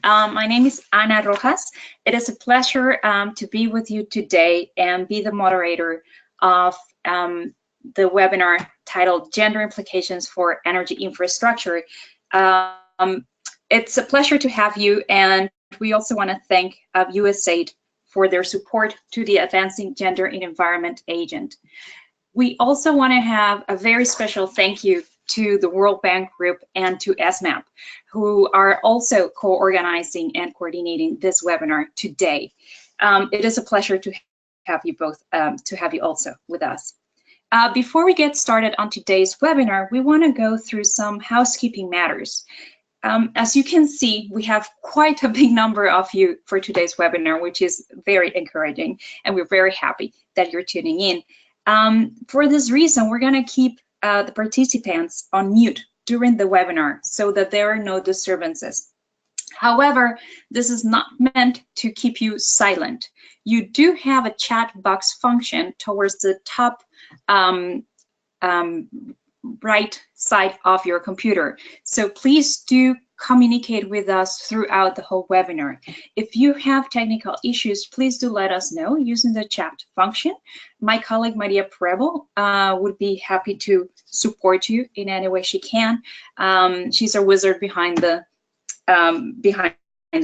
My name is Ana Rojas. It is a pleasure to be with you today and be the moderator of the webinar titled Gender Implications for Energy Infrastructure. It's a pleasure to have you, and we also want to thank USAID for their support to the Advancing Gender in Environment Agent. We also want to have a very special thank you to the World Bank Group and to ESMAP, who are also co-organizing and coordinating this webinar today. It is a pleasure to have you both, to have you also with us. Before we get started on today's webinar, we want to go through some housekeeping matters. As you can see, we have quite a big number of you for today's webinar, which is very encouraging, and we're very happy that you're tuning in. For this reason, we're going to keep the participants on mute during the webinar so that there are no disturbances. However, this is not meant to keep you silent. You do have a chat box function towards the top right side of your computer. So please do communicate with us throughout the whole webinar. If you have technical issues, please do let us know using the chat function. My colleague Maria would be happy to support you in any way she can. She's a wizard behind the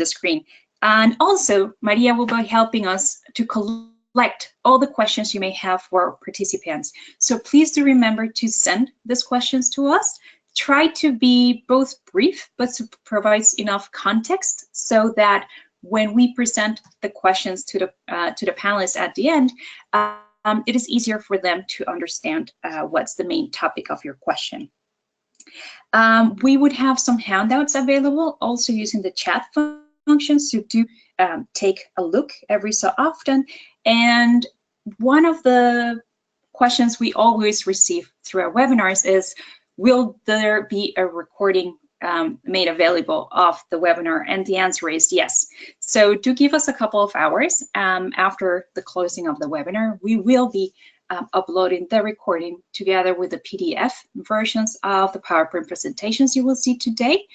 screen. And also, Maria will be helping us to collect all the questions you may have for our participants. So please do remember to send these questions to us. Try to be both brief, but to provide enough context so that when we present the questions to the panelists at the end, it is easier for them to understand what's the main topic of your question. We would have some handouts available also using the chat function, so do take a look every so often. And one of the questions we always receive through our webinars is, will there be a recording made available of the webinar? And the answer is yes. So do give us a couple of hours after the closing of the webinar. We will be uploading the recording together with the PDF versions of the PowerPoint presentations you will see today.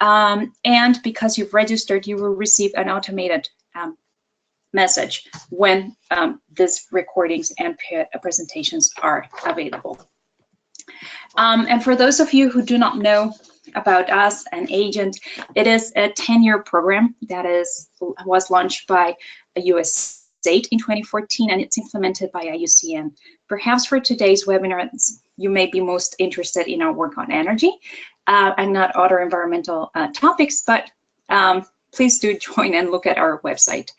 And because you've registered, you will receive an automated message when these recordings and presentations are available. And for those of you who do not know about us and Agent, it is a 10-year program that was launched by USAID in 2014, and it's implemented by IUCN. Perhaps for today's webinar, you may be most interested in our work on energy and not other environmental topics, but please do join and look at our website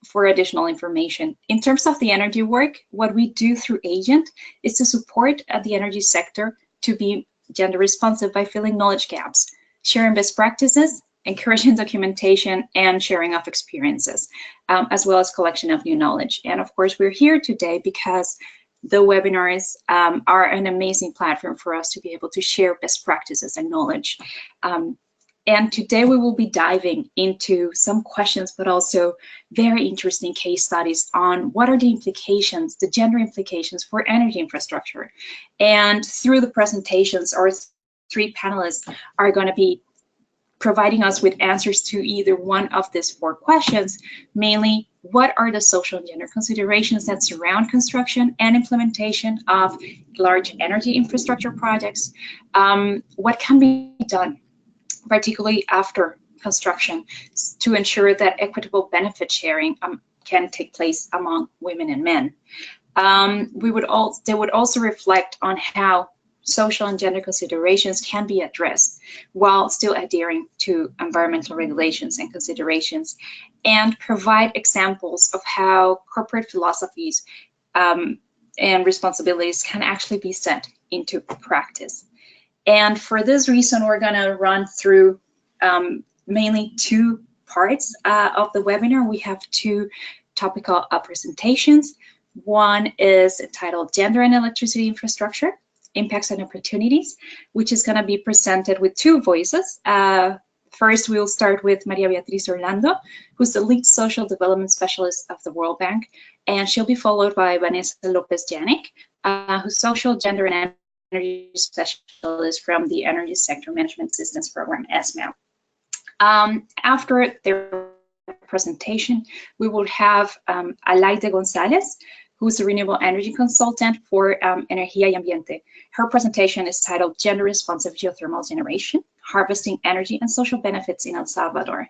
for additional information. In terms of the energy work, what we do through Agent is to support the energy sector to be gender responsive by filling knowledge gaps, sharing best practices, encouraging documentation, and sharing of experiences, as well as collection of new knowledge. And of course, we're here today because the webinars are an amazing platform for us to be able to share best practices and knowledge. And today we will be diving into some questions, but also very interesting case studies on what are the implications, the gender implications for energy infrastructure. And through the presentations, our three panelists are going to be providing us with answers to either one of these four questions, mainly what are the social and gender considerations that surround construction and implementation of large energy infrastructure projects, what can be done particularly after construction, to ensure that equitable benefit sharing can take place among women and men. They would also reflect on how social and gender considerations can be addressed while still adhering to environmental regulations and considerations, and provide examples of how corporate philosophies and responsibilities can actually be set into practice. And for this reason, we're going to run through mainly two parts of the webinar. We have two topical presentations. One is entitled Gender and Electricity Infrastructure, Impacts and Opportunities, which is going to be presented with two voices. First, we'll start with Maria Beatriz Orlando, who's the lead social development specialist of the World Bank, and she'll be followed by Vanessa Lopes Janik, who's social, gender, and energy specialist from the Energy Sector Management Systems Program, ESMAP. After their presentation, we will have Alaide Gonzalez, who's a renewable energy consultant for Energía y Ambiente. Her presentation is titled Gender Responsive Geothermal Generation, Harvesting Energy and Social Benefits in El Salvador.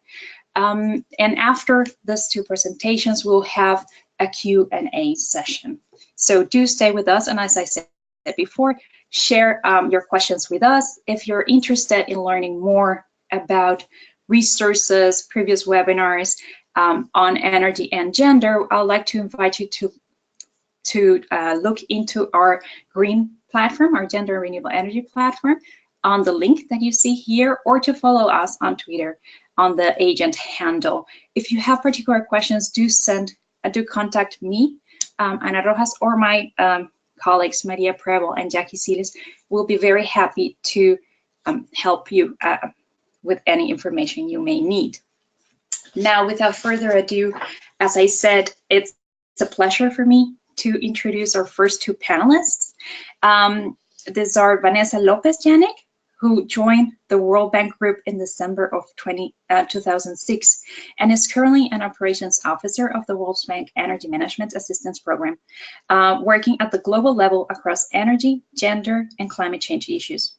And after these two presentations, we'll have a Q&A session. So do stay with us, and as I said before, share your questions with us. If you're interested in learning more about resources, previous webinars on energy and gender, I'd like to invite you to look into our green platform, our gender renewable energy platform, on the link that you see here, or to follow us on Twitter on the agent handle. If you have particular questions, do contact me, Ana Rojas, or my colleagues, Maria Preble and Jackie Siles. Will be very happy to help you with any information you may need. Now, without further ado, as I said, it's a pleasure for me to introduce our first two panelists. These are Vanessa Lopes Janik, who joined the World Bank Group in December of 2006 and is currently an operations officer of the World Bank Energy Management Assistance Program, working at the global level across energy, gender, and climate change issues.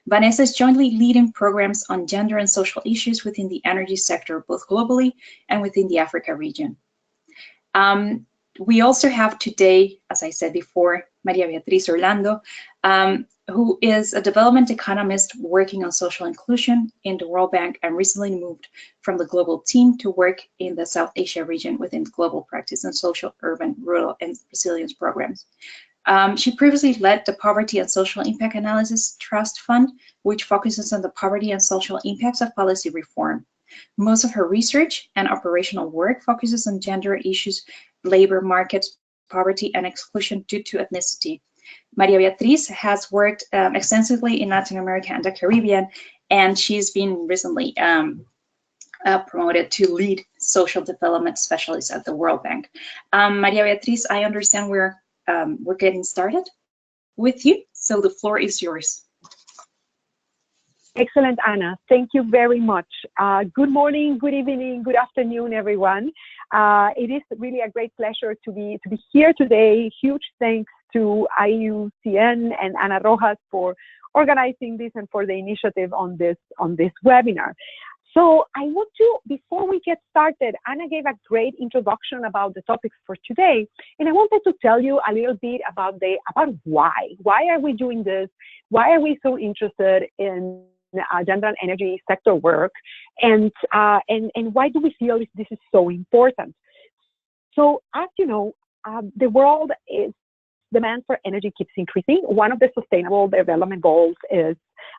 Vanessa is jointly leading programs on gender and social issues within the energy sector, both globally and within the Africa region. We also have today, as I said before, Maria Beatriz Orlando, who is a development economist working on social inclusion in the World Bank and recently moved from the global team to work in the South Asia region within global practice and social, urban, rural, and resilience programs. She previously led the Poverty and Social Impact Analysis Trust Fund, which focuses on the poverty and social impacts of policy reform. Most of her research and operational work focuses on gender issues, labor markets, poverty, and exclusion due to ethnicity. Maria Beatriz has worked extensively in Latin America and the Caribbean, and she's been recently promoted to lead social development specialist at the World Bank. Maria Beatriz, I understand we're getting started with you, so the floor is yours. Excellent, Ana. Thank you very much. Good morning, good evening, good afternoon, everyone. It is really a great pleasure to be here today. Huge thanks to IUCN and Ana Rojas for organizing this and for the initiative on this webinar. So I want to, before we get started, Ana gave a great introduction about the topics for today, and I wanted to tell you a little bit about why. Why are we doing this? Why are we so interested in gender and energy sector work, and why do we feel this is so important? So, as you know, the world demand for energy keeps increasing. One of the Sustainable Development Goals is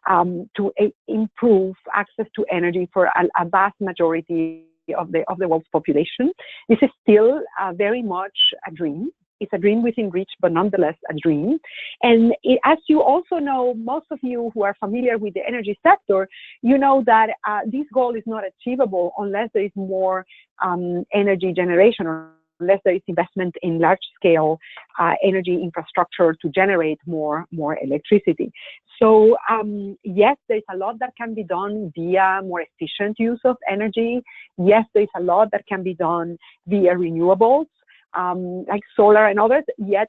to improve access to energy for a vast majority of the world's population. This is still very much a dream. It's a dream within reach, but nonetheless a dream. And as you also know, most of you who are familiar with the energy sector, you know that this goal is not achievable unless there is more energy generation, or unless there is investment in large-scale energy infrastructure to generate more electricity. So yes, there's a lot that can be done via more efficient use of energy. Yes, there's a lot that can be done via renewables, like solar and others, yet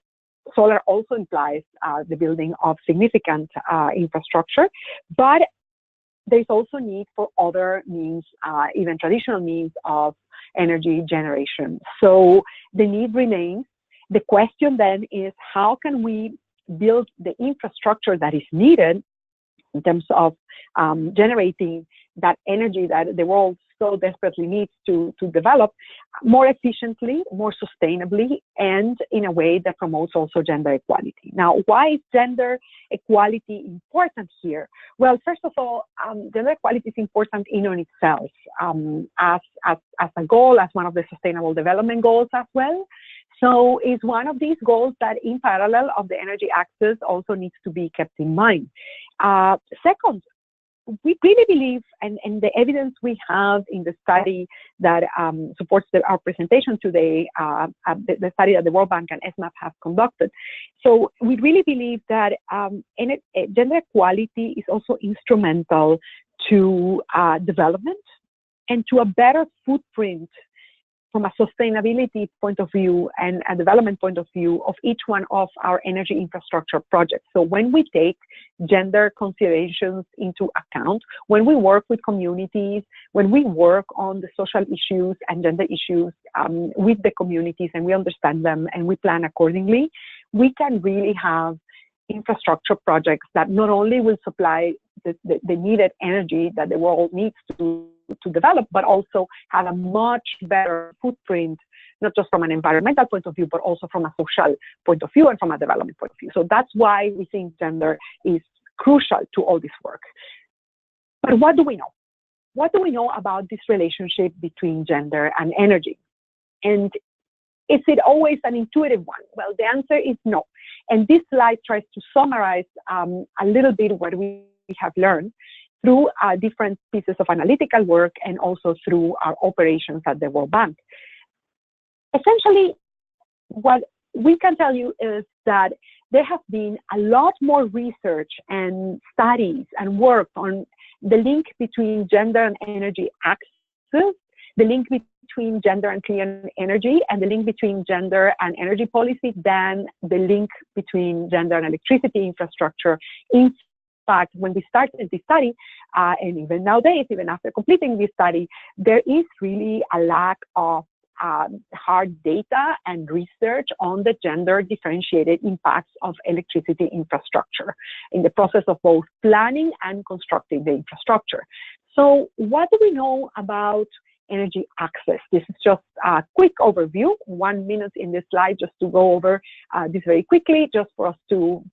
solar also implies the building of significant infrastructure. But there's also need for other means, even traditional means of energy generation. So the need remains. The question then is, how can we build the infrastructure that is needed in terms of generating that energy that the world so desperately needs to develop more efficiently, more sustainably, and in a way that promotes also gender equality. Now, why is gender equality important here? Well, first of all, gender equality is important in on itself as a goal, as one of the Sustainable Development Goals as well. So it's one of these goals that in parallel of the energy access also needs to be kept in mind. Second, we really believe, and the evidence we have in the study that supports our presentation today, the study that the World Bank and ESMAP have conducted. So we really believe that gender equality is also instrumental to development, and to a better footprint from a sustainability point of view and a development point of view of each one of our energy infrastructure projects. So when we take gender considerations into account, when we work with communities, when we work on the social issues and gender issues with the communities, and we understand them and we plan accordingly, we can really have infrastructure projects that not only will supply the needed energy that the world needs to develop, but also have a much better footprint, not just from an environmental point of view, but also from a social point of view and from a development point of view. So that's why we think gender is crucial to all this work. But what do we know? What do we know about this relationship between gender and energy? And is it always an intuitive one? Well, the answer is no. And this slide tries to summarize a little bit what we have learned through different pieces of analytical work and also through our operations at the World Bank. Essentially, what we can tell you is that there has been a lot more research and studies and work on the link between gender and energy access, the link between gender and clean energy, and the link between gender and energy policy than the link between gender and electricity infrastructure. In fact, when we started this study, and even nowadays, even after completing this study, there is really a lack of hard data and research on the gender differentiated impacts of electricity infrastructure in the process of both planning and constructing the infrastructure. So what do we know about energy access? This is just a quick overview, 1 minute in this slide, just to go over this very quickly, just for us to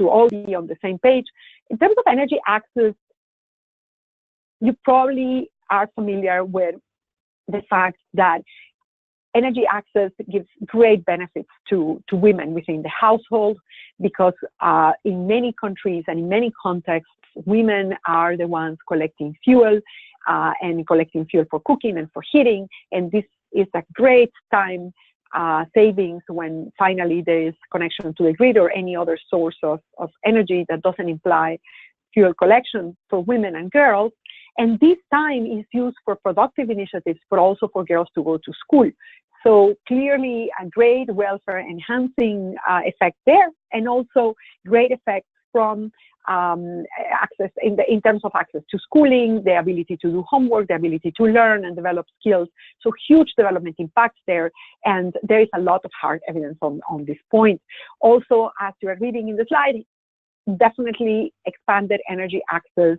all be on the same page. In terms of energy access, you probably are familiar with the fact that energy access gives great benefits to women within the household, because in many countries and in many contexts, women are the ones collecting fuel and collecting fuel for cooking and for heating. And this is a great time savings when finally there is connection to the grid or any other source of energy that doesn't imply fuel collection for women and girls. And this time is used for productive initiatives, but also for girls to go to school. So clearly a great welfare enhancing effect there, and also great effects from access in terms of access to schooling, the ability to do homework, the ability to learn and develop skills. So huge development impacts there, and there is a lot of hard evidence on this point. Also, as you are reading in the slide, definitely expanded energy access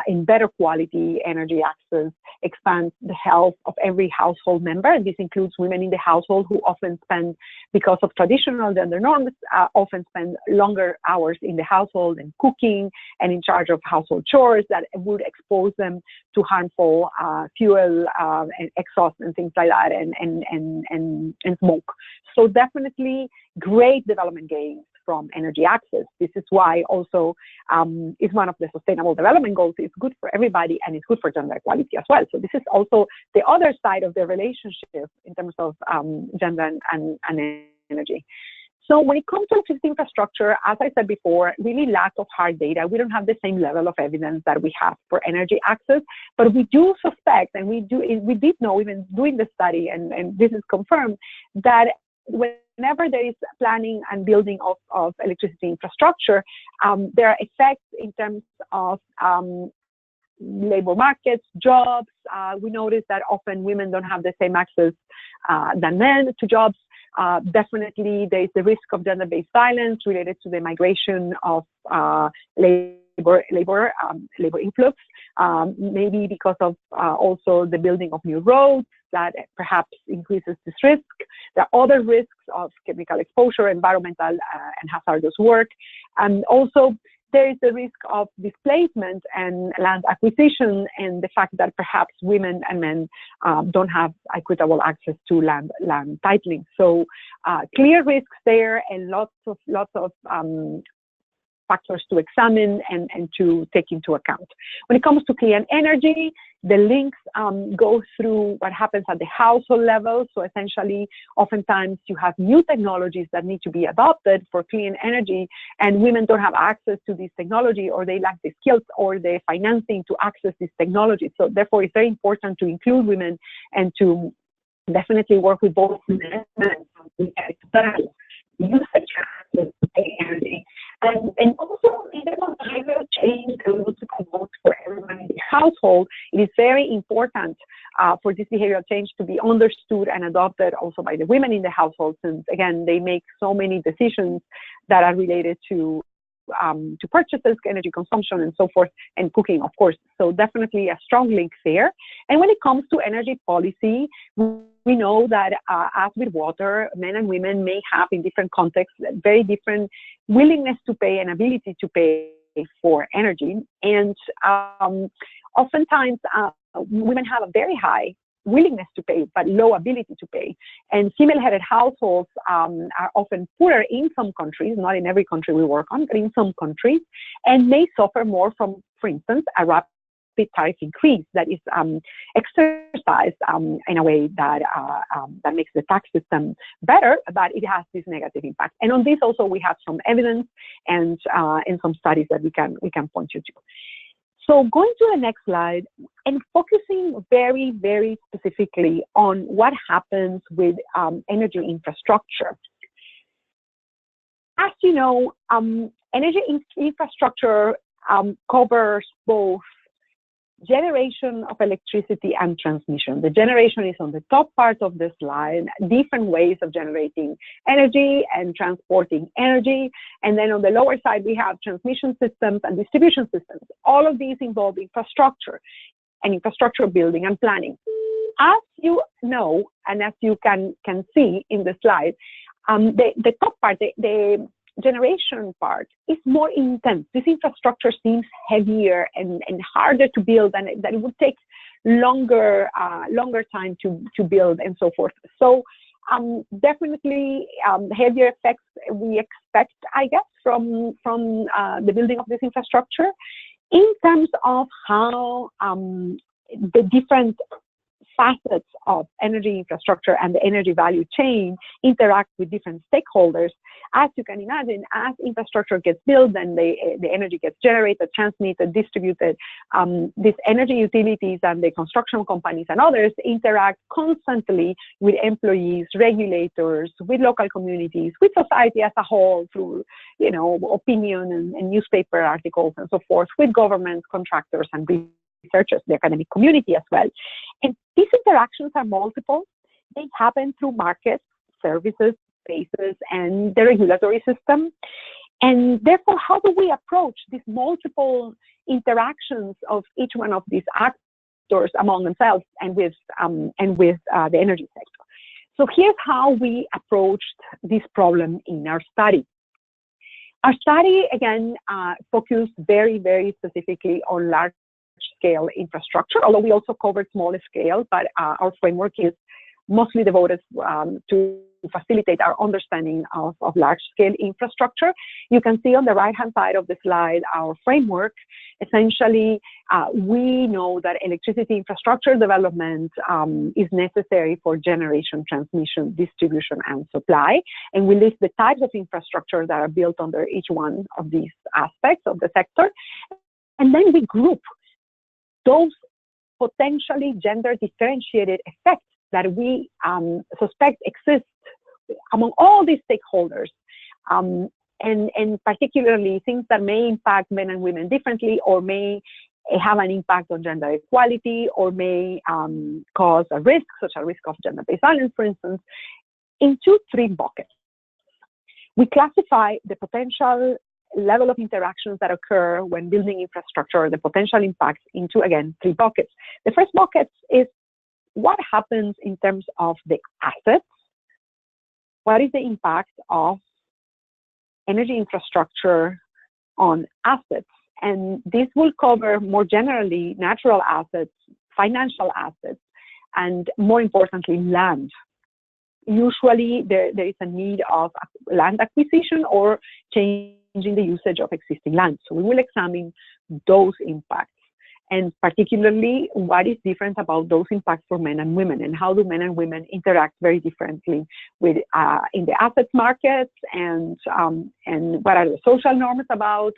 in better quality energy access expands the health of every household member, and this includes women in the household who often spend, because of traditional gender norms, often spend longer hours in the household and cooking and in charge of household chores that would expose them to harmful fuel and exhaust and things like that, and smoke. So definitely great development gains from energy access. This is why also is one of the Sustainable Development Goals. It's good for everybody and it's good for gender equality as well. So this is also the other side of the relationship in terms of gender and energy. So when it comes to electricity infrastructure, as I said before, really lack of hard data. We don't have the same level of evidence that we have for energy access, but we do suspect, and we did know even doing the study, and this is confirmed, that whenever there is planning and building of electricity infrastructure, there are effects in terms of labor markets, jobs. We notice that often women don't have the same access than men to jobs. Definitely, there is the risk of gender-based violence related to the migration of labor influx, maybe because of also the building of new roads that perhaps increases this risk. There are other risks of chemical exposure, environmental and hazardous work, and also there is the risk of displacement and land acquisition, and the fact that perhaps women and men don't have equitable access to land titling. So clear risks there, and lots of factors to examine and to take into account. When it comes to clean energy, the links go through what happens at the household level. So essentially, oftentimes you have new technologies that need to be adopted for clean energy, and women don't have access to this technology, or they lack the skills or the financing to access this technology. So therefore, it's very important to include women and to definitely work with both men and women to use such access to clean energy. And also, in terms of behavioral change and also promote for everyone in the household, it is very important for this behavioral change to be understood and adopted also by the women in the household, since, again, they make so many decisions that are related to purchases, energy consumption, and so forth, and cooking, of course. So definitely a strong link there. And when it comes to energy policy, we know that as with water, men and women may have in different contexts very different willingness to pay and ability to pay for energy. And oftentimes women have a very high willingness to pay, but low ability to pay. And female-headed households are often poorer in some countries, not in every country we work on, but in some countries, and may suffer more from, for instance, a rapid tariff increase that is exercised in a way that that makes the tax system better, but it has this negative impact. And on this also we have some evidence and some studies that we can point you to. So going to the next slide and focusing very, very specifically on what happens with energy infrastructure. As you know, energy infrastructure covers both generation of electricity and transmission. The generation is on the top part of the slide, different ways of generating energy and transporting energy. And then on the lower side, we have transmission systems and distribution systems. All of these involve infrastructure and infrastructure building and planning. As you know, and as you can see in the slide, the top part, the generation part is more intense. This infrastructure seems heavier and harder to build, and that it would take longer time to build and so forth. So definitely heavier effects we expect, I guess, from the building of this infrastructure. In terms of how the different facets of energy infrastructure and the energy value chain interact with different stakeholders. As you can imagine, as infrastructure gets built and the energy gets generated, transmitted, distributed, these energy utilities and the construction companies and others interact constantly with employees, regulators, with local communities, with society as a whole through, opinion and newspaper articles and so forth, with governments, contractors, and researchers, the academic community as well. And these interactions are multiple. They happen through markets, services, spaces, and the regulatory system. And therefore, how do we approach these multiple interactions of each one of these actors among themselves and with the energy sector? So here's how we approached this problem in our study. Our study, again, focused very, very specifically on large-scale infrastructure, although we also covered smaller scale, but our framework is mostly devoted to facilitate our understanding of large-scale infrastructure. You can see on the right-hand side of the slide our framework. Essentially, we know that electricity infrastructure development is necessary for generation, transmission, distribution, and supply. And we list the types of infrastructure that are built under each one of these aspects of the sector. And then we group those potentially gender differentiated effects that we suspect exist among all these stakeholders, and particularly things that may impact men and women differently, or may have an impact on gender equality, or may cause a risk, such as a risk of gender-based violence, for instance, into three buckets. We classify the potential level of interactions that occur when building infrastructure, the potential impacts, into, again, three buckets. The first bucket is what happens in terms of the assets. What is the impact of energy infrastructure on assets? And this will cover more generally natural assets, financial assets, and more importantly, land. Usually there is a need of land acquisition or change the usage of existing land. So we will examine those impacts, and particularly what is different about those impacts for men and women, and how do men and women interact very differently with in the assets markets, and what are the social norms about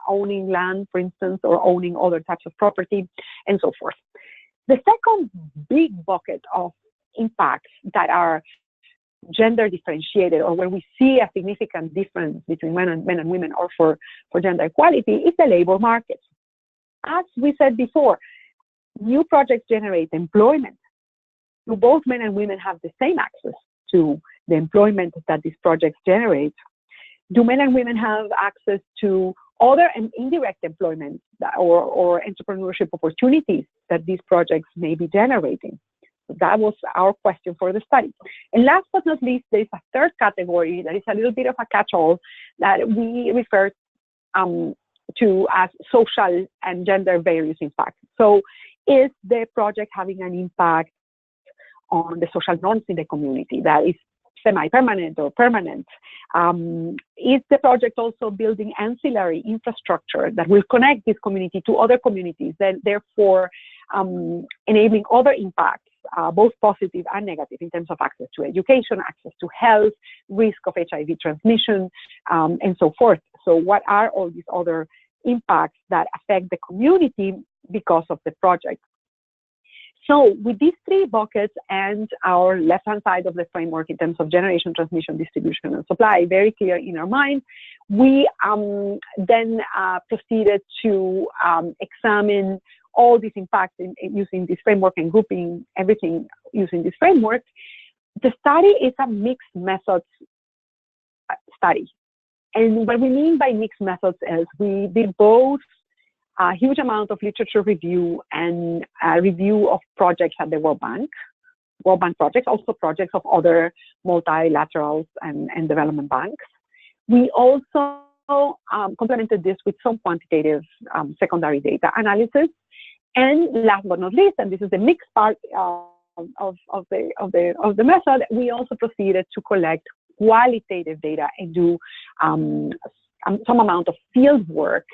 owning land, for instance, or owning other types of property, and so forth. The second big bucket of impacts that are gender differentiated, or where we see a significant difference between men and women, or for gender equality, is the labor market. As we said before, new projects generate employment. Do both men and women have the same access to the employment that these projects generate? Do men and women have access to other and indirect employment or entrepreneurship opportunities that these projects may be generating? That was our question for the study. And last but not least, there's a third category that is a little bit of a catch-all that we refer to as social and gender various impacts. So is the project having an impact on the social norms in the community that is semi-permanent or permanent? Is the project also building ancillary infrastructure that will connect this community to other communities, then therefore enabling other impacts, both positive and negative, in terms of access to education, access to health, risk of HIV transmission, and so forth? So what are all these other impacts that affect the community because of the project? So with these three buckets and our left-hand side of the framework in terms of generation, transmission, distribution, and supply very clear in our mind, we then proceeded to examine all these impacts using this framework and grouping everything using this framework. The study is a mixed methods study. And what we mean by mixed methods is we did both a huge amount of literature review and review of projects at the World Bank projects, also projects of other multilaterals and development banks. We also complemented this with some quantitative secondary data analysis. And last but not least, and this is the mixed part of the method, we also proceeded to collect qualitative data and do some amount of field work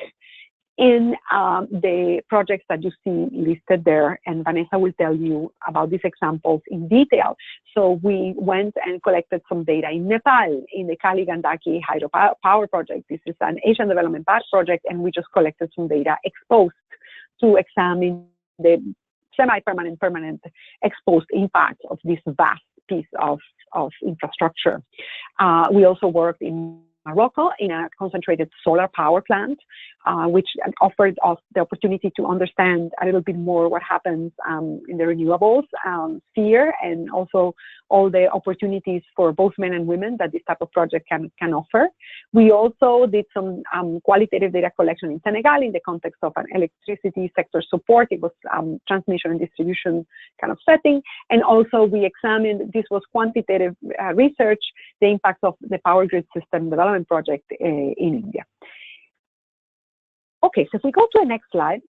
in the projects that you see listed there, and Vanessa will tell you about these examples in detail. So we went and collected some data in Nepal, in the Kali Gandaki hydropower project. This is an Asian Development Bank project, and we just collected some data exposed to examine the semi-permanent, permanent exposed impact of this vast piece of infrastructure. We also worked in Morocco in a concentrated solar power plant, which offered us the opportunity to understand a little bit more what happens in the renewables sphere, and also all the opportunities for both men and women that this type of project can offer. We also did some qualitative data collection in Senegal in the context of an electricity sector support. It was transmission and distribution kind of setting. And also we examined, this was quantitative research, the impacts of the power grid system development project in India. Okay, so if we go to the next slide,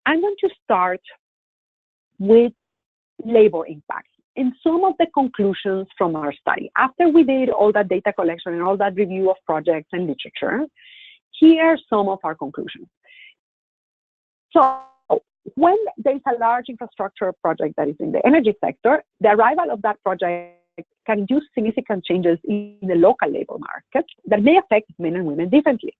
I'm going to start with labor impacts and some of the conclusions from our study. After we did all that data collection and all that review of projects and literature, here are some of our conclusions. So when there's a large infrastructure project that is in the energy sector, the arrival of that project can induce significant changes in the local labor market that may affect men and women differently.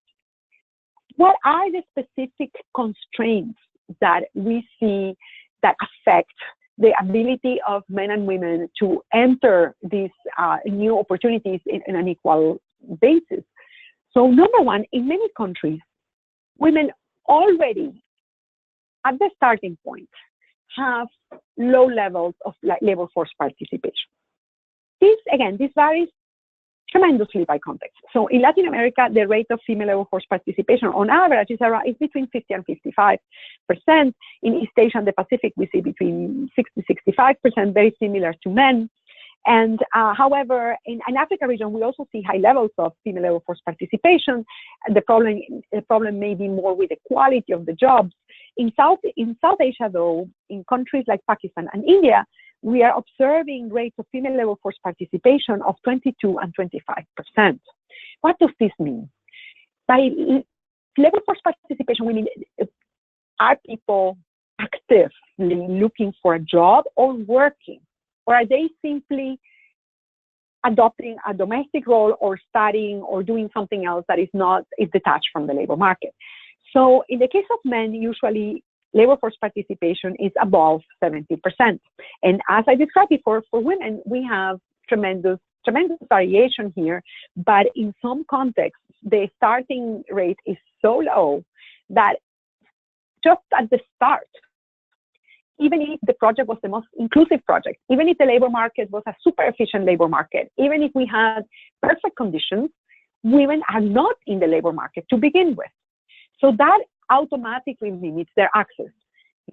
What are the specific constraints that we see that affect the ability of men and women to enter these new opportunities in an equal basis? So number one, in many countries, women already at the starting point have low levels of labor force participation. This varies tremendously by context. So in Latin America, the rate of female labor force participation on average is between 50 and 55%. In East Asia and the Pacific, we see between 60-65%, very similar to men. And however, in Africa region, we also see high levels of female labor force participation. And the problem may be more with the quality of the jobs. In South Asia, though, in countries like Pakistan and India, we are observing rates of female labor force participation of 22 and 25%. What does this mean? By labor force participation, we mean, are people actively looking for a job or working? Or are they simply adopting a domestic role or studying or doing something else that is detached from the labor market? So in the case of men, usually labor force participation is above 70%. And as I described before, for women, we have tremendous variation here, but in some contexts, the starting rate is so low that just at the start, even if the project was the most inclusive project, even if the labor market was a super efficient labor market, even if we had perfect conditions, women are not in the labor market to begin with. So that automatically limits their access.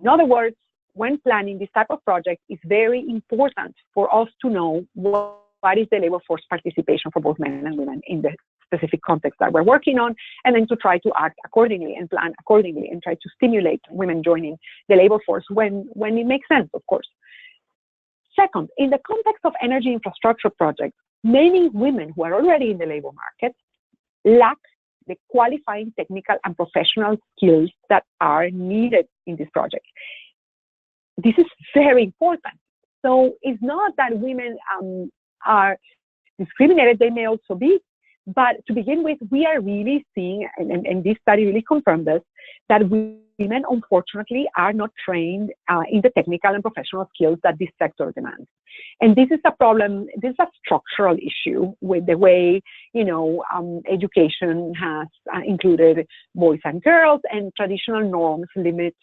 In other words, when planning this type of project, it's very important for us to know what is the labor force participation for both men and women in the specific context that we're working on, and then to try to act accordingly and plan accordingly and try to stimulate women joining the labor force when it makes sense, of course. Second, in the context of energy infrastructure projects, many women who are already in the labor market lack the qualifying technical and professional skills that are needed in this project. This is very important. So it's not that women are discriminated, they may also be, but to begin with, we are really seeing, and this study really confirmed this, that women, unfortunately, are not trained in the technical and professional skills that this sector demands. And this is a problem, this is a structural issue with the way, education has included boys and girls, and traditional norms limit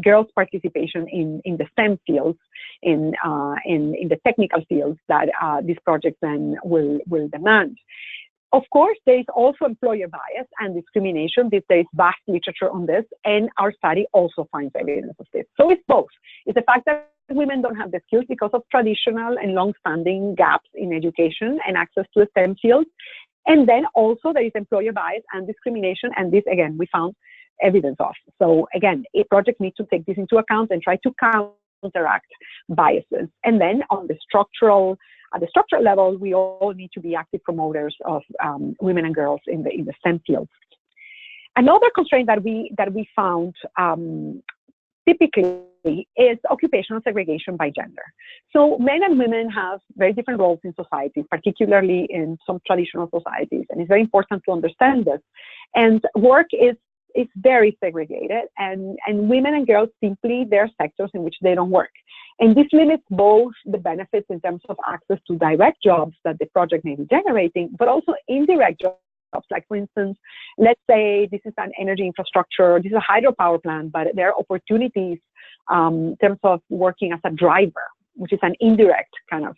girls' participation in the STEM fields, in the technical fields that these projects then will demand. Of course, there is also employer bias and discrimination. There is vast literature on this, and our study also finds evidence of this. So it's both. It's the fact that women don't have the skills because of traditional and long-standing gaps in education and access to the STEM fields. And then also there is employer bias and discrimination, and this, again, we found evidence of. So again, a project needs to take this into account and try to counteract biases. And then on the structural level, we all need to be active promoters of women and girls in the STEM fields. Another constraint that we found typically is occupational segregation by gender. So men and women have very different roles in society, particularly in some traditional societies, and it's very important to understand this. And work is very segregated, and women and girls simply, there are sectors in which they don't work. And this limits both the benefits in terms of access to direct jobs that the project may be generating, but also indirect jobs. Like, for instance, let's say this is an energy infrastructure, this is a hydropower plant, but there are opportunities in terms of working as a driver, which is an indirect kind of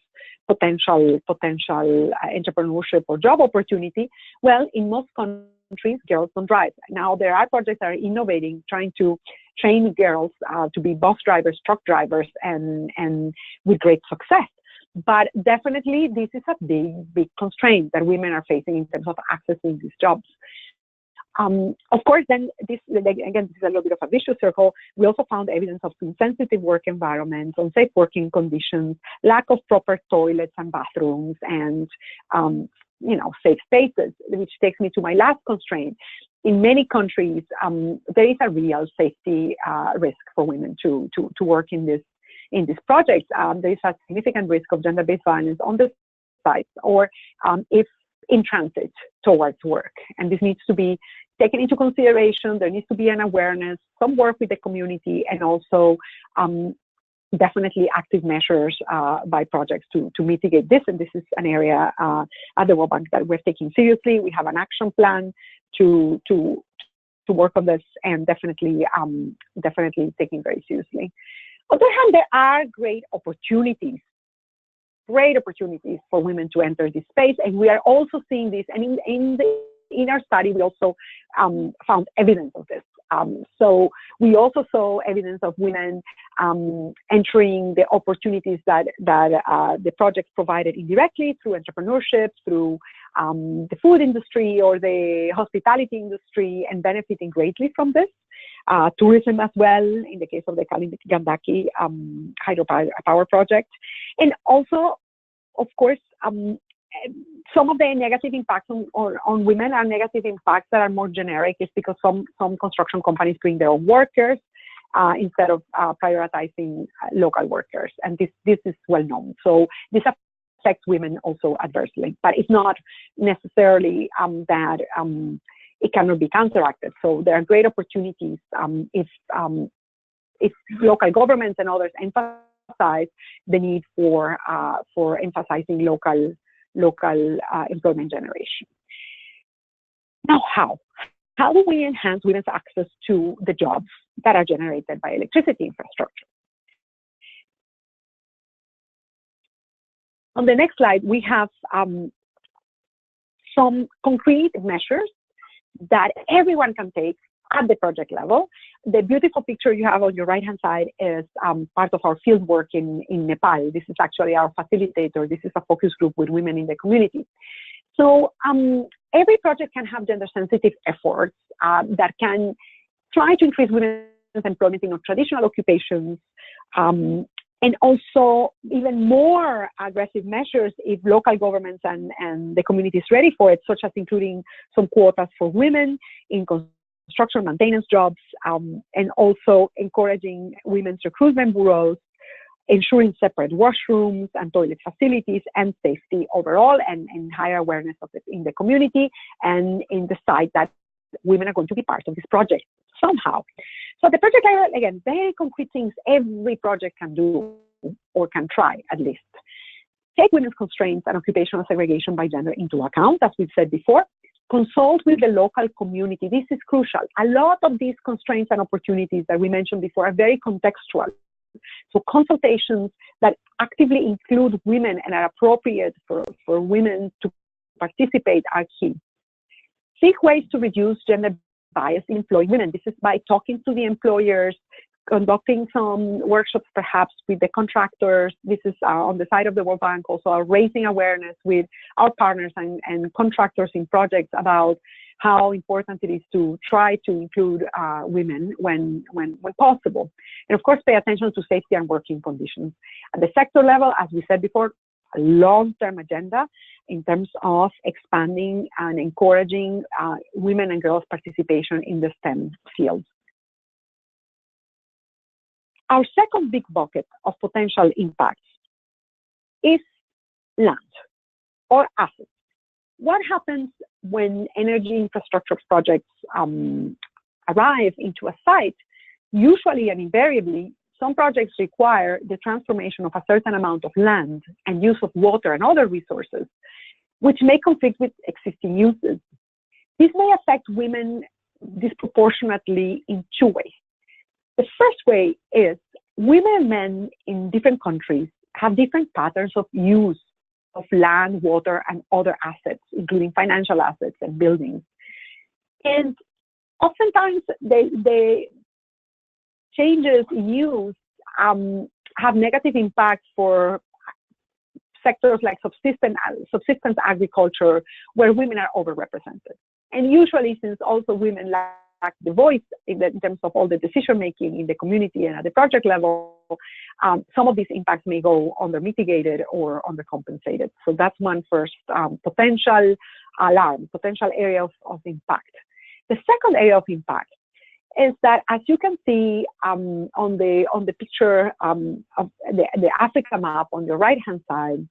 potential entrepreneurship or job opportunity. Well, in most countries, girls don't drive. Now, there are projects that are innovating, trying to train girls to be bus drivers, truck drivers, and with great success. But definitely, this is a big constraint that women are facing in terms of accessing these jobs. Of course, then this is a little bit of a vicious circle. We also found evidence of insensitive work environments, unsafe working conditions, lack of proper toilets and bathrooms, and safe spaces, which takes me to my last constraint. In many countries, there is a real safety risk for women to work in this project. There is a significant risk of gender-based violence on the sites or if in transit towards work. And this needs to be taken into consideration. There needs to be an awareness, some work with the community, and also definitely active measures by projects to mitigate this. And this is an area at the World Bank that we're taking seriously. We have an action plan to work on this, and definitely taking very seriously. On the other hand, there are great opportunities for women to enter this space, and we are also seeing this. And in our study, we also found evidence of this. So we also saw evidence of women entering the opportunities that the project provided indirectly through entrepreneurship, through the food industry or the hospitality industry, and benefiting greatly from this. tourism as well, in the case of the Gandaki hydropower project. And also, of course, some of the negative impacts on women are negative impacts that are more generic. It's because some construction companies bring their own workers instead of prioritizing local workers. And this is well known. So this affects women also adversely, but it's not necessarily that it cannot be counteracted. So there are great opportunities if local governments and others emphasize the need for emphasizing local employment generation. Now, how do we enhance women's access to the jobs that are generated by electricity infrastructure? On the next slide, we have some concrete measures that everyone can take at the project level. The beautiful picture you have on your right-hand side is part of our field work in Nepal. This is actually our facilitator. This is a focus group with women in the community. So every project can have gender-sensitive efforts that can try to increase women's employment in traditional occupations, and also even more aggressive measures if local governments and the community is ready for it, such as including some quotas for women in construction maintenance jobs, and also encouraging women's recruitment bureaus, ensuring separate washrooms and toilet facilities and safety overall, and higher awareness of it in the community and in the site that women are going to be part of this project somehow. So the project level, again, very concrete things every project can do or can try at least. Take women's constraints and occupational segregation by gender into account, as we've said before. Consult with the local community. This is crucial. A lot of these constraints and opportunities that we mentioned before are very contextual. So consultations that actively include women and are appropriate for women to participate are key. Seek ways to reduce gender bias in employing women. This is by talking to the employers, conducting some workshops perhaps with the contractors. This is on the side of the World Bank, also raising awareness with our partners and contractors in projects about how important it is to try to include women when possible. And of course, pay attention to safety and working conditions. At the sector level, as we said before, a long-term agenda in terms of expanding and encouraging women and girls' participation in the STEM fields. Our second big bucket of potential impacts is land or assets. What happens when energy infrastructure projects arrive into a site? Usually and invariably, some projects require the transformation of a certain amount of land and use of water and other resources, which may conflict with existing uses. This may affect women disproportionately in two ways. The first way is women and men in different countries have different patterns of use of land, water, and other assets, including financial assets and buildings. And oftentimes, the changes in use have negative impacts for sectors like subsistence agriculture, where women are overrepresented. And usually, since also women lack the voice in terms of all the decision making in the community and at the project level, some of these impacts may go under mitigated or undercompensated. So that's one first potential alarm, potential area of impact. The second area of impact is that, as you can see on the picture of the Africa map on your right hand side,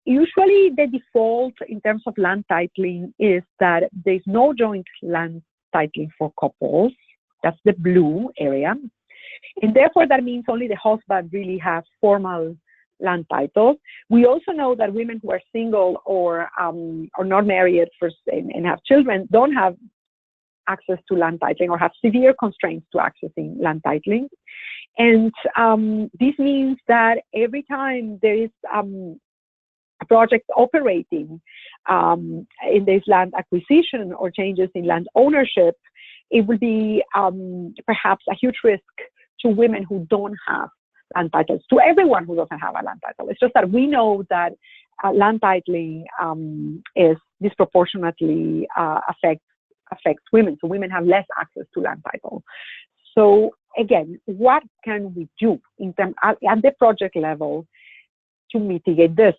usually the default in terms of land titling is that there's no joint land titling for couples. That's the blue area. And therefore, that means only the husband really has formal land titles. We also know that women who are single or not married and have children don't have access to land titling or have severe constraints to accessing land titling. And this means that every time there is a project operating in this land acquisition or changes in land ownership, it will be perhaps a huge risk to women who don't have land titles, to everyone who doesn't have a land title. It's just that we know that land titling is disproportionately affects affects women. So women have less access to land title. So again, what can we do in terms at the project level to mitigate this?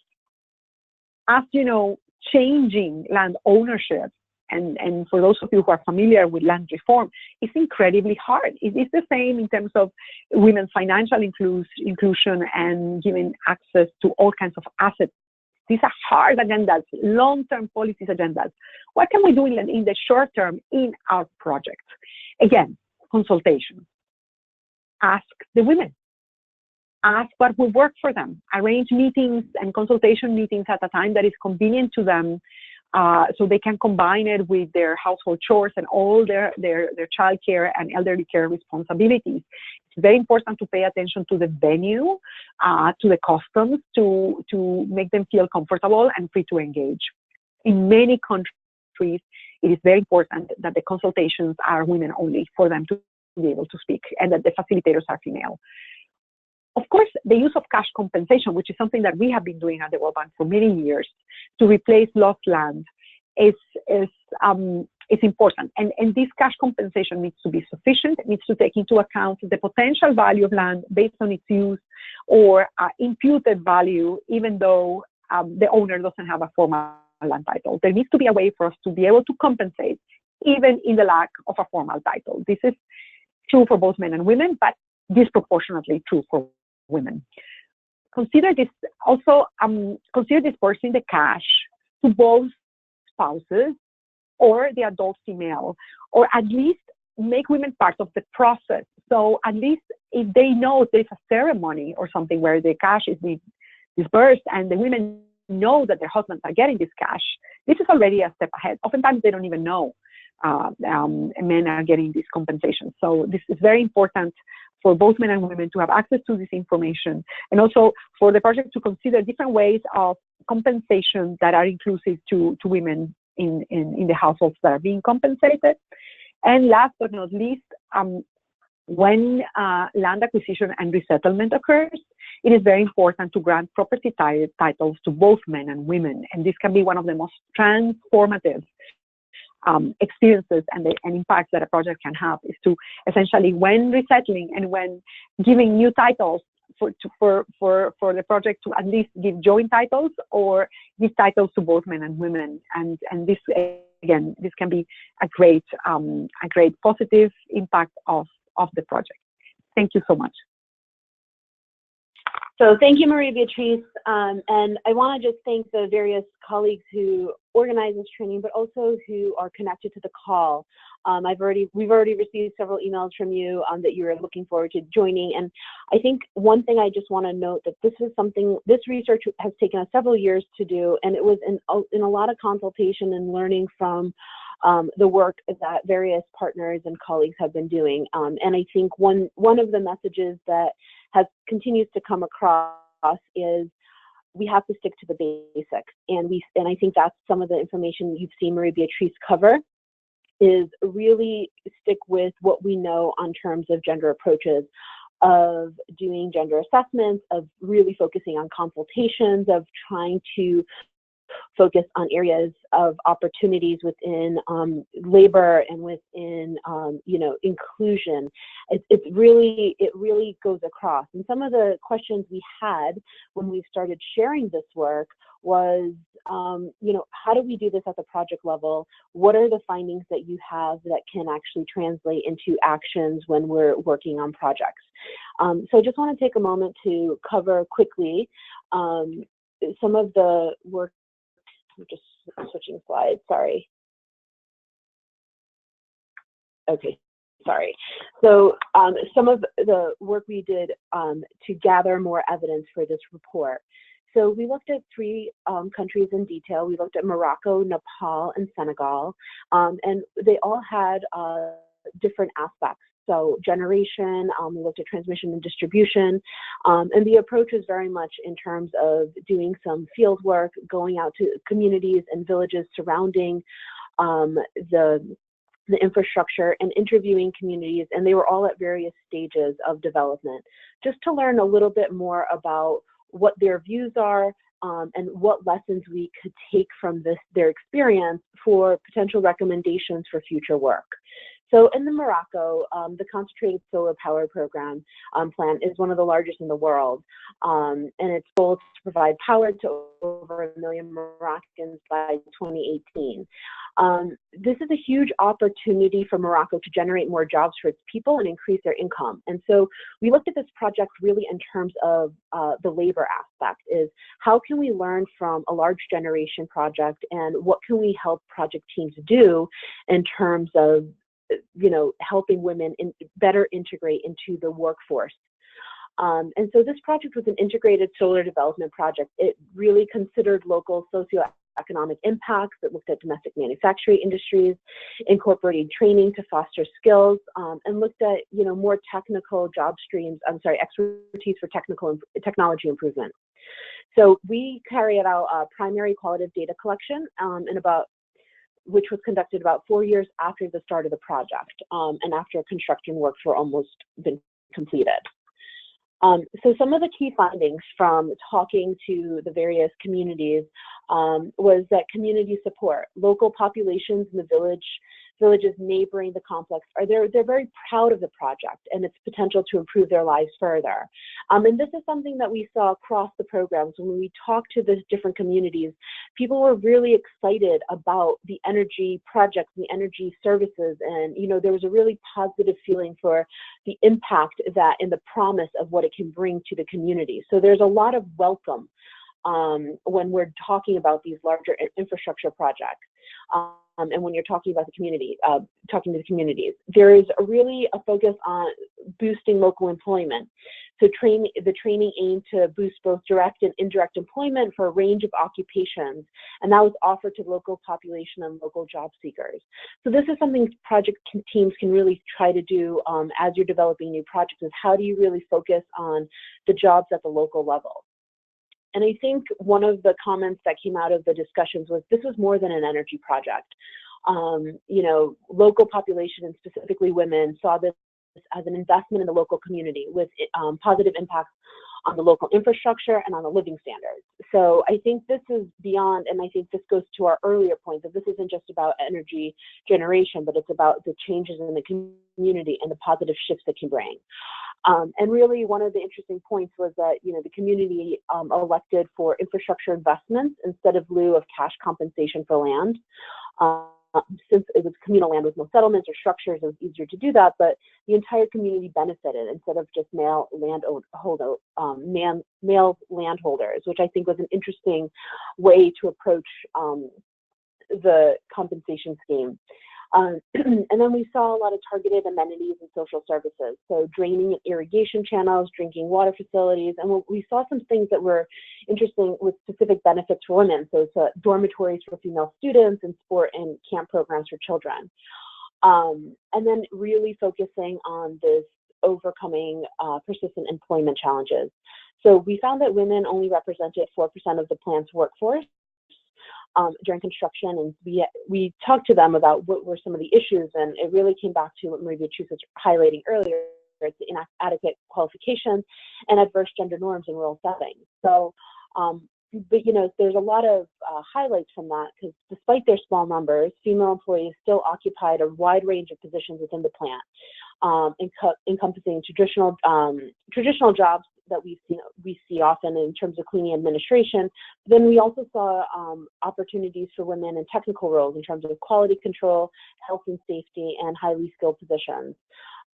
As you know, changing land ownership, and for those of you who are familiar with land reform, it's incredibly hard. It is the same in terms of women's financial inclusion and giving access to all kinds of assets. These are hard agendas, long-term policies agendas. What can we do in the short term in our project? Again, consultation. Ask the women. Ask what will work for them. Arrange meetings and consultation meetings at a time that is convenient to them, so they can combine it with their household chores and all their child care and elderly care responsibilities. It's very important to pay attention to the venue, to the customs, to make them feel comfortable and free to engage. In many countries, it is very important that the consultations are women only for them to be able to speak, and that the facilitators are female. Of course, the use of cash compensation, which is something that we have been doing at the World Bank for many years to replace lost land, is important. And this cash compensation needs to be sufficient. It needs to take into account the potential value of land based on its use, or imputed value, even though the owner doesn't have a formal land title. There needs to be a way for us to be able to compensate even in the lack of a formal title. This is true for both men and women, but disproportionately true for women. Consider this also, consider dispersing the cash to both spouses or the adult female, or at least make women part of the process. So at least if they know there's a ceremony or something where the cash is being dispersed and the women know that their husbands are getting this cash, this is already a step ahead. Oftentimes they don't even know men are getting this compensation. So this is very important for both men and women to have access to this information, and also for the project to consider different ways of compensation that are inclusive to women in the households that are being compensated. And last but not least, when land acquisition and resettlement occurs, it is very important to grant property titles to both men and women. And this can be one of the most transformative experiences and impacts that a project can have, is to essentially, when resettling and when giving new titles for the project, to at least give joint titles or give titles to both men and women. And this, again, this can be a great positive impact of the project. Thank you so much. So thank you, Maria Beatriz, and I want to just thank the various colleagues who organize this training, but also who are connected to the call. We've already received several emails from you that you are looking forward to joining, and I think one thing I just want to note that this research has taken us several years to do, and it was in a lot of consultation and learning from the work that various partners and colleagues have been doing. And I think one of the messages that continues to come across is we have to stick to the basics. And I think that's some of the information you've seen Maria Beatriz cover, is really stick with what we know on terms of gender approaches, of doing gender assessments, of really focusing on consultations, of trying to focus on areas of opportunities within labor and within inclusion. It really goes across. And some of the questions we had when we started sharing this work was, how do we do this at the project level? What are the findings that you have that can actually translate into actions when we're working on projects? So I just want to take a moment to cover quickly some of the work. I'm just switching slides, sorry. Okay, sorry. So some of the work we did to gather more evidence for this report. So we looked at 3 countries in detail. We looked at Morocco, Nepal, and Senegal, and they all had different aspects. So generation, we looked at transmission and distribution, and the approach is very much in terms of doing some field work, going out to communities and villages surrounding the infrastructure and interviewing communities, and they were all at various stages of development, just to learn a little bit more about what their views are, and what lessons we could take from their experience for potential recommendations for future work. So in Morocco, the concentrated solar power program plant is one of the largest in the world, and its goal is to provide power to over 1 million Moroccans by 2018. This is a huge opportunity for Morocco to generate more jobs for its people and increase their income. And so we looked at this project really in terms of the labor aspect, is how can we learn from a large generation project, and what can we help project teams do in terms of helping women better integrate into the workforce. And so this project was an integrated solar development project. It really considered local socioeconomic impacts. It looked at domestic manufacturing industries, incorporating training to foster skills, and looked at more technical job streams. Expertise for technology improvement. So we carried out a primary qualitative data collection which was conducted about 4 years after the start of the project, and after construction works were almost been completed. So some of the key findings from talking to the various communities was that community support, local populations in the villages neighboring the complex, they're very proud of the project and its potential to improve their lives further. And this is something that we saw across the programs. When we talked to the different communities, people were really excited about the energy projects, the energy services, and there was a really positive feeling for the impact that and the promise of what it can bring to the community. So there's a lot of welcome when we're talking about these larger infrastructure projects. And when you're talking about the community, talking to the communities, there is really a focus on boosting local employment. So the training aimed to boost both direct and indirect employment for a range of occupations, and that was offered to the local population and local job seekers. So this is something project teams can really try to do as you're developing new projects, is how do you really focus on the jobs at the local level? And I think one of the comments that came out of the discussions was this was more than an energy project. Local population, and specifically women, saw this as an investment in the local community with positive impacts on the local infrastructure and on the living standards. So I think this is beyond, and I think this goes to our earlier point, that this isn't just about energy generation, but it's about the changes in the community and the positive shifts it can bring. And really, one of the interesting points was that the community elected for infrastructure investments instead of lieu of cash compensation for land. Since it was communal land with no settlements or structures, it was easier to do that. But the entire community benefited instead of just male landholders, which I think was an interesting way to approach the compensation scheme. And then we saw a lot of targeted amenities and social services, so draining and irrigation channels, drinking water facilities, and we saw some things that were interesting with specific benefits for women, so it's dormitories for female students and sport and camp programs for children. And then really focusing on this overcoming persistent employment challenges. So we found that women only represented 4% of the plant's workforce during construction, and we talked to them about what were some of the issues, and it really came back to what Maria Beatriz was highlighting earlier. It's the inadequate qualifications and adverse gender norms in rural settings. So, but there's a lot of highlights from that, because despite their small numbers, female employees still occupied a wide range of positions within the plant, encompassing traditional jobs that we see often in terms of cleaning administration. Then we also saw opportunities for women in technical roles in terms of quality control, health and safety, and highly skilled positions.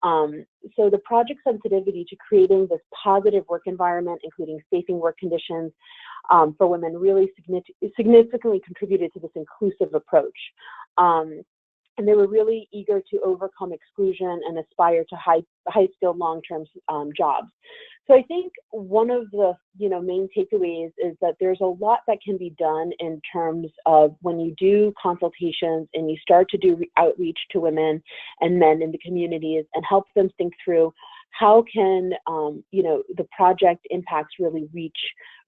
So the project sensitivity to creating this positive work environment, including safe work conditions for women, really significantly contributed to this inclusive approach. And they were really eager to overcome exclusion and aspire to high-skilled long-term jobs. So I think one of the main takeaways is that there's a lot that can be done in terms of when you do consultations and you start to do outreach to women and men in the communities and help them think through how can the project impacts really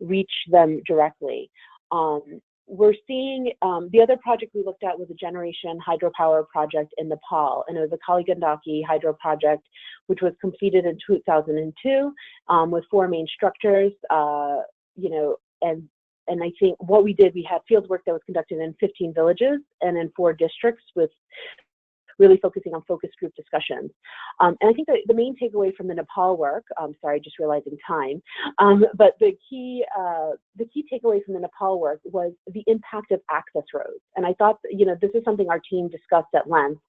reach them directly. We're seeing the other project we looked at was a generation hydropower project in Nepal, and it was a Kali Gandaki hydro project, which was completed in 2002 with 4 main structures, and And I think what we did, we had field work that was conducted in 15 villages and in 4 districts, with really focusing on focus group discussions. And I think that the main takeaway from the Nepal work, sorry, just realizing time, but the key takeaway from the Nepal work was the impact of access roads. And I thought, this is something our team discussed at length,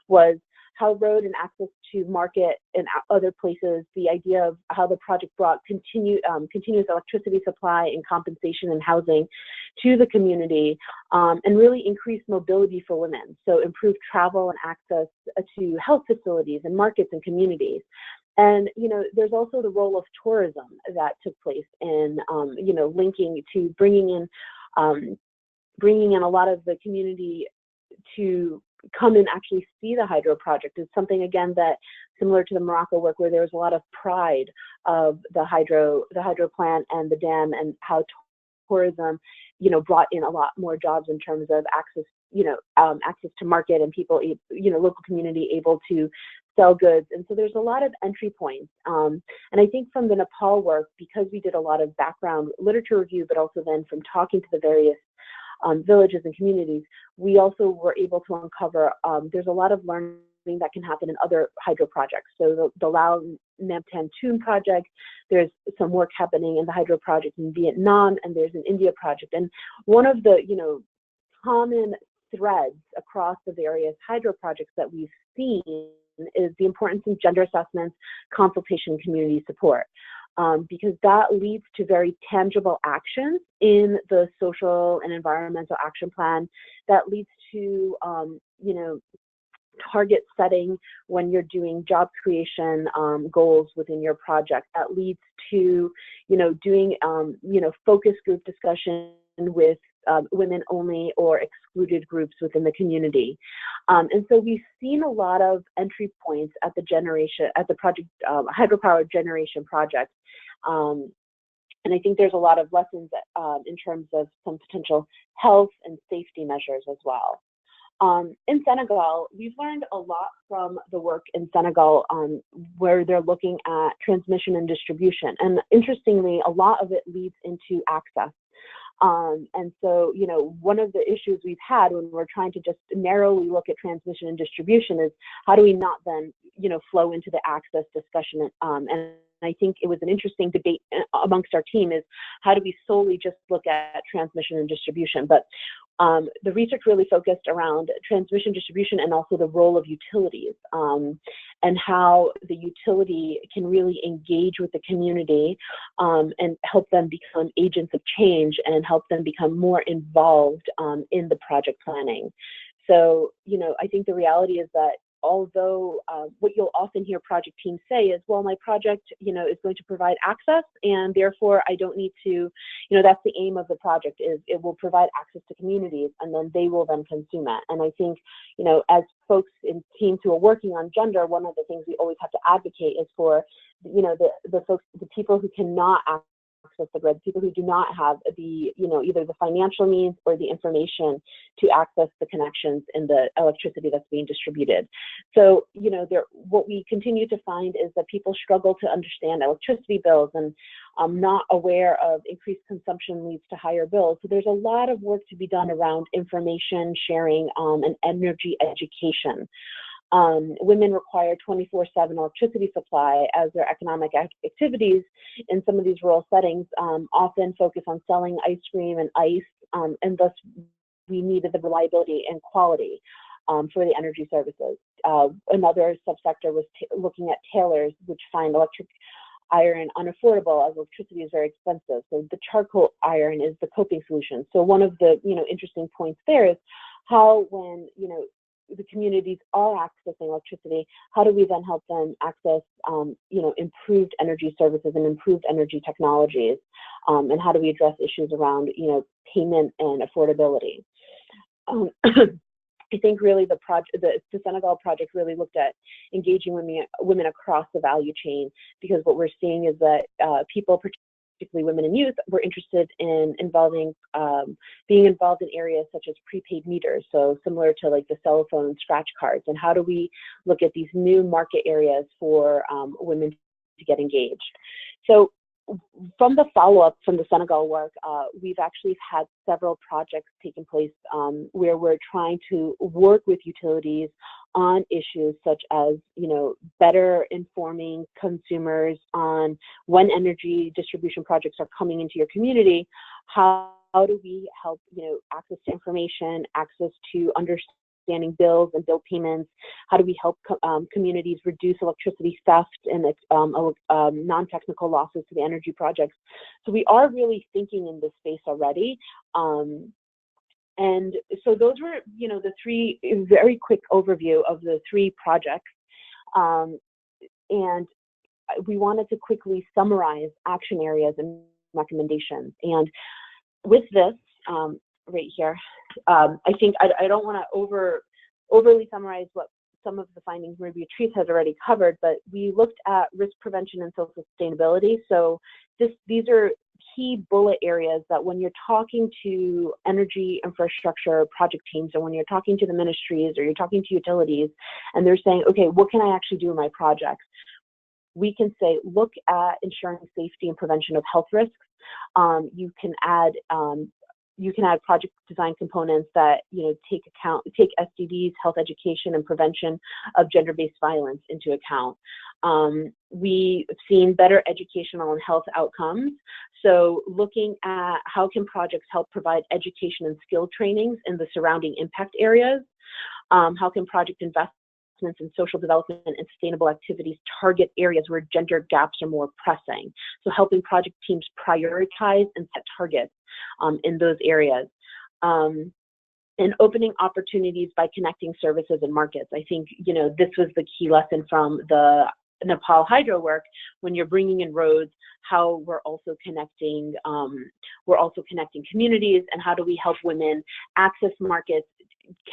was how road and access to market and other places, the idea of how the project brought continuous electricity supply and compensation and housing to the community, and really increased mobility for women. So improved travel and access to health facilities and markets and communities. And, there's also the role of tourism that took place in, linking to bringing in a lot of the community to come and actually see the hydro project. Is something, again, that similar to the Morocco work, where there was a lot of pride of the hydro plant and the dam, and how tourism, brought in a lot more jobs in terms of access, access to market, and people, local community able to sell goods. And so there's a lot of entry points. And I think from the Nepal work, because we did a lot of background literature review, but also then from talking to the various villages and communities, we also were able to uncover there's a lot of learning that can happen in other hydro projects. So the Lao Nam Tun project, there's some work happening in the hydro project in Vietnam, and there's an India project. And one of the common threads across the various hydro projects that we've seen is the importance of gender assessments, consultation, community support. Because that leads to very tangible actions in the social and environmental action plan. That leads to, target setting when you're doing job creation goals within your project. That leads to, doing, focus group discussion with women only or excluded groups within the community. And so we've seen a lot of entry points at the project, hydropower generation project. And I think there's a lot of lessons in terms of some potential health and safety measures as well. In Senegal, we've learned a lot from the work in Senegal, where they're looking at transmission and distribution. And interestingly, a lot of it leads into access. And so, one of the issues we've had when we're trying to just narrowly look at transmission and distribution is how do we not then, flow into the access discussion. And I think it was an interesting debate amongst our team is how do we solely just look at transmission and distribution? But the research really focused around transmission, distribution, and also the role of utilities, and how the utility can really engage with the community and help them become agents of change and help them become more involved in the project planning. So, I think the reality is that although what you'll often hear project teams say is, well, my project, is going to provide access, and therefore I don't need to, that's the aim of the project, is it will provide access to communities, and then they will then consume it. And I think, as folks in teams who are working on gender, one of the things we always have to advocate is for, the folks, the people who cannot access the grid, people who do not have the, either the financial means or the information to access the connections in the electricity that's being distributed. So, what we continue to find is that people struggle to understand electricity bills, and not aware of increased consumption leads to higher bills. So there's a lot of work to be done around information sharing and energy education. Women require 24/7 electricity supply, as their economic activities in some of these rural settings often focus on selling ice cream and ice, and thus we needed the reliability and quality for the energy services. Another subsector was looking at tailors, which find electric iron unaffordable as electricity is very expensive. So the charcoal iron is the coping solution. So one of the interesting points there is how when the communities are accessing electricity, how do we then help them access, improved energy services and improved energy technologies, and how do we address issues around, payment and affordability? I think really the Senegal project really looked at engaging women across the value chain, because what we're seeing is that people, particularly women and youth, were interested in being involved in areas such as prepaid meters, so similar to like the cell phone scratch cards. And how do we look at these new market areas for women to get engaged? So from the follow-up from the Senegal work, we've actually had several projects taking place where we're trying to work with utilities on issues such as, better informing consumers on when energy distribution projects are coming into your community. How do we help, access to information, access to understanding bills and bill payments? How do we help communities reduce electricity theft and non-technical losses to the energy projects? So we are really thinking in this space already. And so those were, the three, very quick overview of the three projects. And we wanted to quickly summarize action areas and recommendations. And with this, right here, I think I don't want to overly summarize what some of the findings Maria Beatriz has already covered, but we looked at risk prevention and social sustainability. So these are key bullet areas that when you're talking to energy infrastructure project teams, or when you're talking to the ministries, or you're talking to utilities, and they're saying, okay, what can I actually do in my projects? We can say, look at ensuring safety and prevention of health risks. You can add project design components that take STDs, health education, and prevention of gender-based violence into account. We've seen better educational and health outcomes. So looking at how can projects help provide education and skill trainings in the surrounding impact areas? How can project investments in social development and sustainable activities target areas where gender gaps are more pressing? So helping project teams prioritize and set targets in those areas. And opening opportunities by connecting services and markets. I think, this was the key lesson from the Nepal hydro work. When you're bringing in roads, how we're also connecting communities, and how do we help women access markets,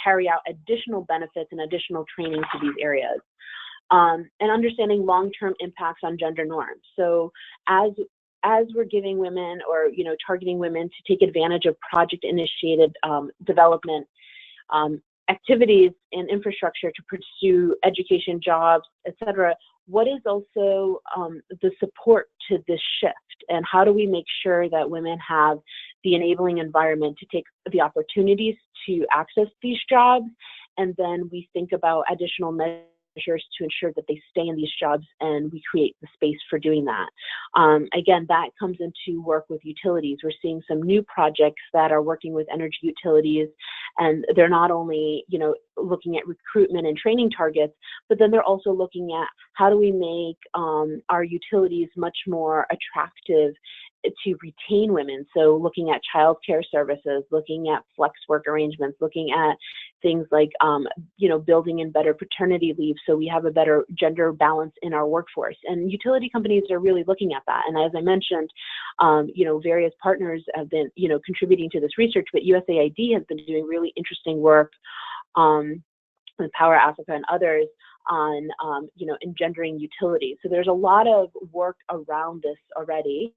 carry out additional benefits and additional training to these areas, and understanding long-term impacts on gender norms. So as we're giving women, or targeting women to take advantage of project-initiated development activities and infrastructure to pursue education, jobs, etc., what is also the support to this shift, and how do we make sure that women have the enabling environment to take the opportunities to access these jobs? And then we think about additional measures to ensure that they stay in these jobs, and we create the space for doing that. Again, that comes into work with utilities. We're seeing some new projects that are working with energy utilities, and they're not only, looking at recruitment and training targets, but then they're also looking at how do we make our utilities much more attractive to retain women. So looking at childcare services, looking at flex work arrangements, looking at things like, building in better paternity leave, so we have a better gender balance in our workforce. And utility companies are really looking at that. And as I mentioned, various partners have been, contributing to this research, but USAID has been doing really interesting work with Power Africa and others on, engendering utilities. So there's a lot of work around this already.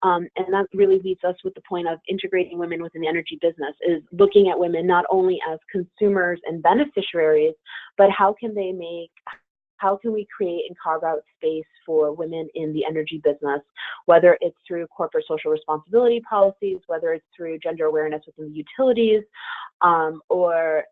And that really leads us with the point of integrating women within the energy business, is looking at women not only as consumers and beneficiaries, but how can we create and carve out space for women in the energy business, whether it's through corporate social responsibility policies, whether it's through gender awareness within the utilities, or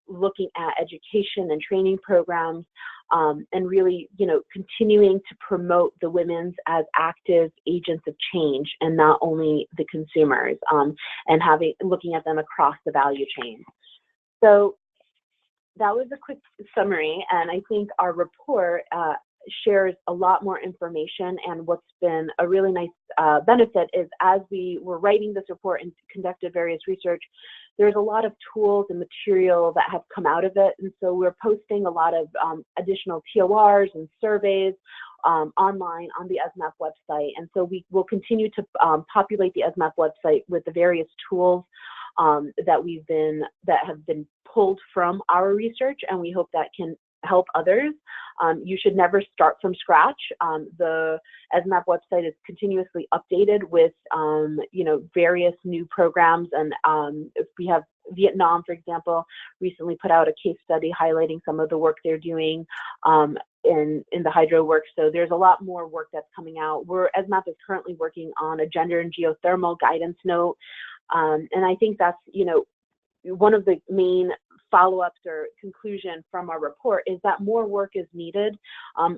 looking at education and training programs, and really, continuing to promote the women's as active agents of change, and not only the consumers, and looking at them across the value chain. So that was a quick summary, and I think our report shares a lot more information. And what's been a really nice benefit is, as we were writing this report and conducted various research, there's a lot of tools and material that have come out of it. And so we're posting a lot of additional TORs and surveys online on the ESMAP website. And so we will continue to populate the ESMAP website with the various tools that have been pulled from our research, and we hope that can help others. You should never start from scratch. The ESMAP website is continuously updated with various new programs, and if we have Vietnam, for example, recently put out a case study highlighting some of the work they're doing. in the hydro work. So there's a lot more work that's coming out. ESMAP is currently working on a gender and geothermal guidance note. And I think that's, one of the main follow-ups or conclusion from our report is that more work is needed.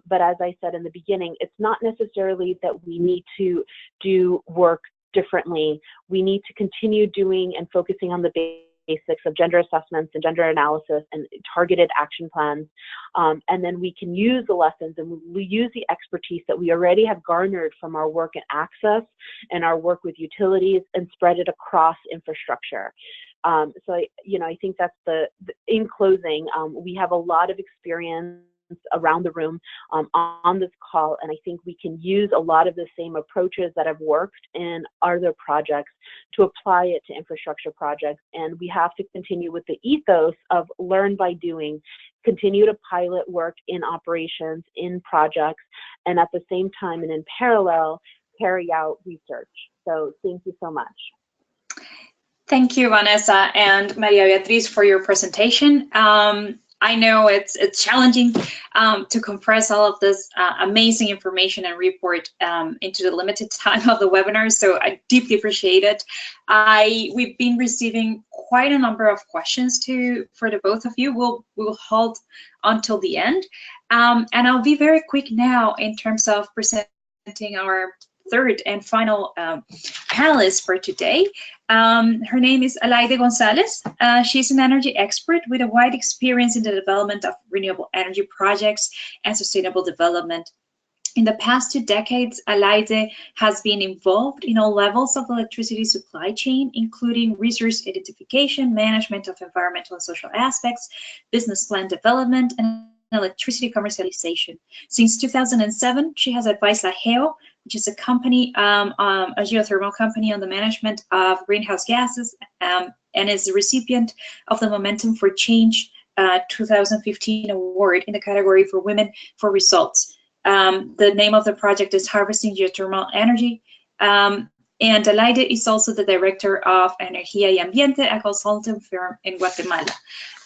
But as I said in the beginning, it's not necessarily that we need to do work differently. We need to continue doing and focusing on the basics of gender assessments and gender analysis and targeted action plans. And then we can use the lessons and we use the expertise that we already have garnered from our work in access and our work with utilities and spread it across infrastructure. So, I think that's in closing, we have a lot of experience around the room on this call, and I think we can use a lot of the same approaches that have worked in other projects to apply it to infrastructure projects. And we have to continue with the ethos of learn by doing, continue to pilot work in operations, in projects, and at the same time and in parallel, carry out research. So thank you so much. Thank you, Vanessa and Maria Beatriz, for your presentation. I know it's challenging to compress all of this amazing information and report into the limited time of the webinar, so I deeply appreciate it. We've been receiving quite a number of questions for the both of you. We'll hold until the end, and I'll be very quick now in terms of presenting our third and final panelist for today. Her name is Alaide Gonzalez. She's an energy expert with a wide experience in the development of renewable energy projects and sustainable development. In the past 2 decades, Alaide has been involved in all levels of the electricity supply chain, including resource identification, management of environmental and social aspects, business plan development, and electricity commercialization. Since 2007, she has advised LaGeo, which is a company, a geothermal company on the management of greenhouse gases, and is the recipient of the Momentum for Change 2015 award in the category for Women for Results. The name of the project is Harvesting Geothermal Energy. And Alaide is also the director of Energía y Ambiente, a consulting firm in Guatemala.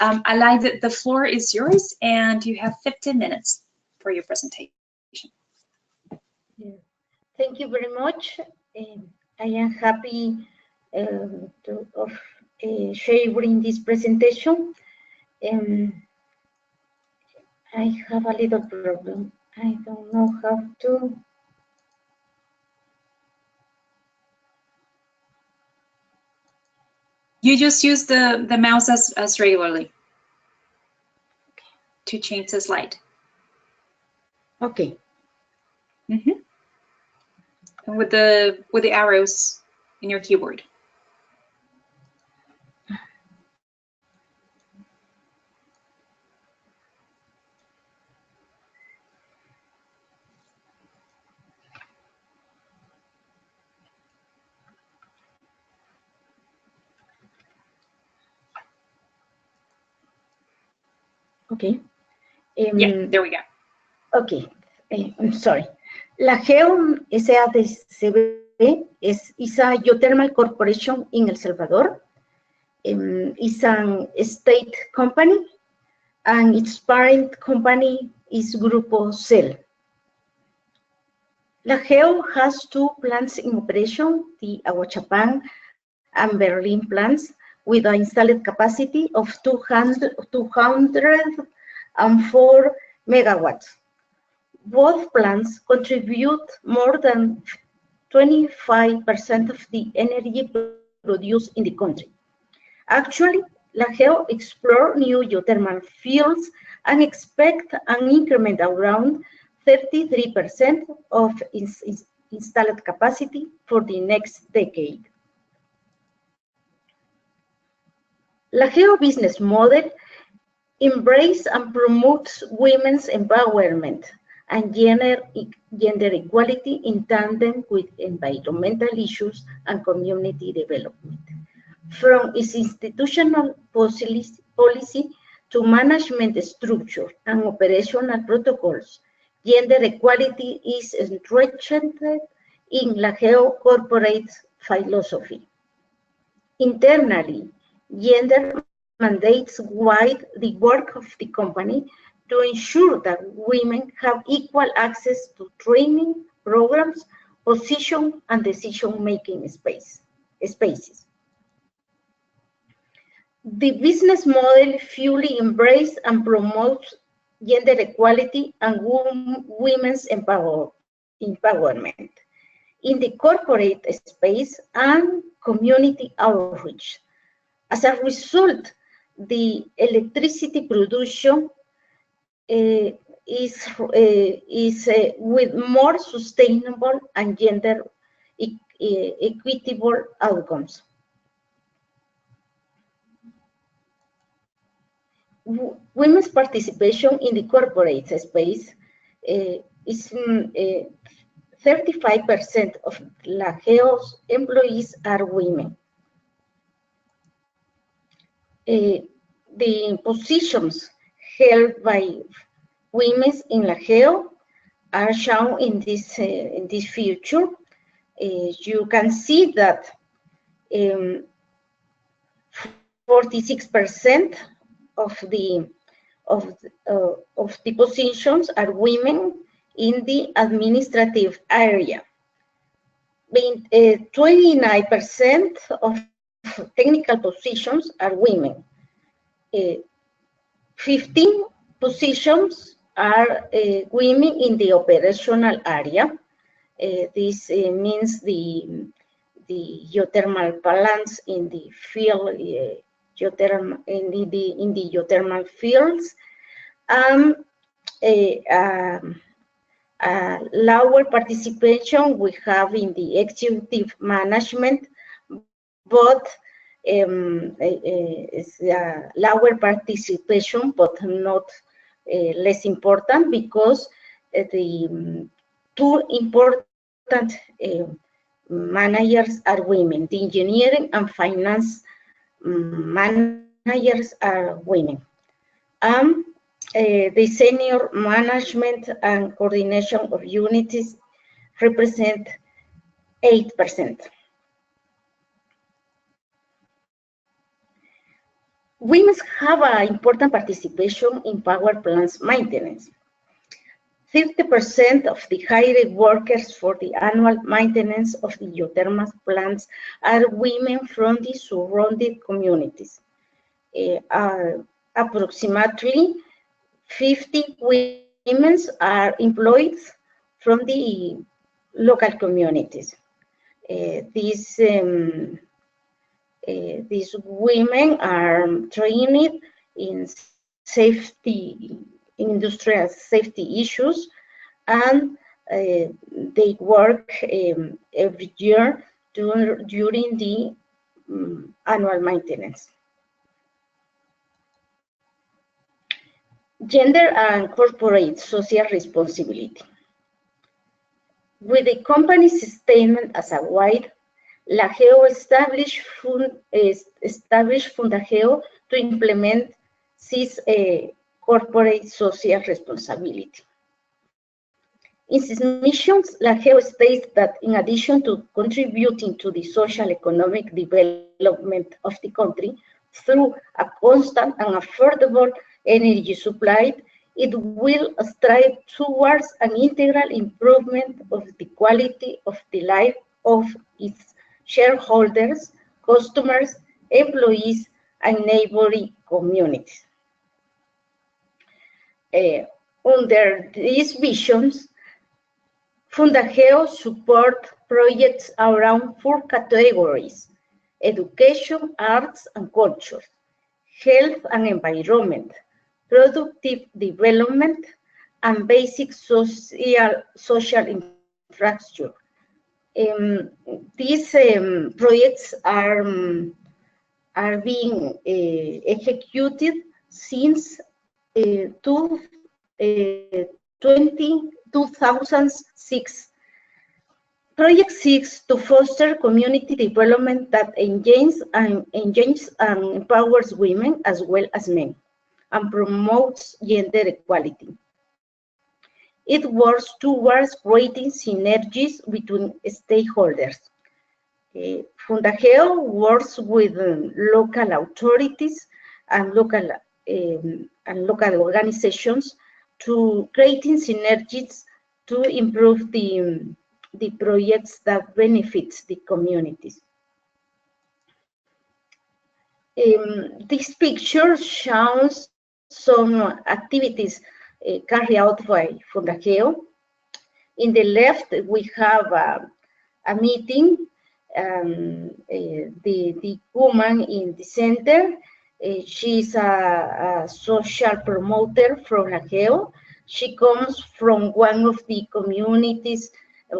Alaide, the floor is yours, and you have 15 minutes for your presentation. Thank you very much. I am happy of sharing this presentation. I have a little problem. I don't know how to. You just use the mouse as regularly to change the slide. Okay. Mm-hmm. And with the arrows in your keyboard. Okay. Yeah, there we go. Okay, I'm sorry. LaGeo SADCB is a geothermal corporation in El Salvador. It's a state company, and its parent company is Grupo Cel. LaGeo has 2 plants in operation, the Aguachapán and Berlin plants, with an installed capacity of 204 megawatts. Both plants contribute more than 25% of the energy produced in the country. Actually, LaGeo explore new geothermal fields and expect an increment around 33% of its installed capacity for the next decade. LaGeo business model embraces and promotes women's empowerment and gender equality in tandem with environmental issues and community development. From its institutional policy to management structure and operational protocols, gender equality is strengthened in LaGeo corporate philosophy. Internally, gender mandates guide the work of the company to ensure that women have equal access to training programs, position, and decision-making spaces. The business model fully embraces and promotes gender equality and women's empowerment in the corporate space and community outreach. As a result, the electricity production is with more sustainable and gender equitable outcomes. Women's participation in the corporate space is 35% of LAGEO's employees are women. The positions held by women in LAGEO are shown in this future. You can see that 46% of the positions are women in the administrative area. 29% of technical positions are women. 15 positions are women in the operational area. This means the geothermal plants in the field, in the geothermal fields. Lower participation we have in the executive management, but lower participation, but not less important, because the two important managers are women. The engineering and finance managers are women. The senior management and coordination of units represent 8%. Women have an important participation in power plants maintenance. 50% of the hired workers for the annual maintenance of the geothermal plants are women from the surrounding communities. Approximately 50 women are employed from the local communities. These women are trained in safety, industrial safety issues, and they work every year during the annual maintenance. Gender and corporate social responsibility. With the company's statement as a guide, LAGEO established Fundageo to implement this corporate social responsibility. In its missions, LAGEO states that in addition to contributing to the social economic development of the country through a constant and affordable energy supply, it will strive towards an integral improvement of the quality of the life of its shareholders, customers, employees, and neighboring communities. Under these visions, Fundageo supports projects around 4 categories: education, arts and culture, health and environment, productive development, and basic social infrastructure. These projects are being executed since 2006. Project seeks to foster community development that engages and empowers women as well as men, and promotes gender equality. It works towards creating synergies between stakeholders. Fundageo works with local authorities and local and local organizations to creating synergies to improve the projects that benefits the communities. This picture shows some activities carried out by Fundageo. In the left, we have a meeting. The woman in the center, she's a social promoter from Ageo. She comes from one of the communities,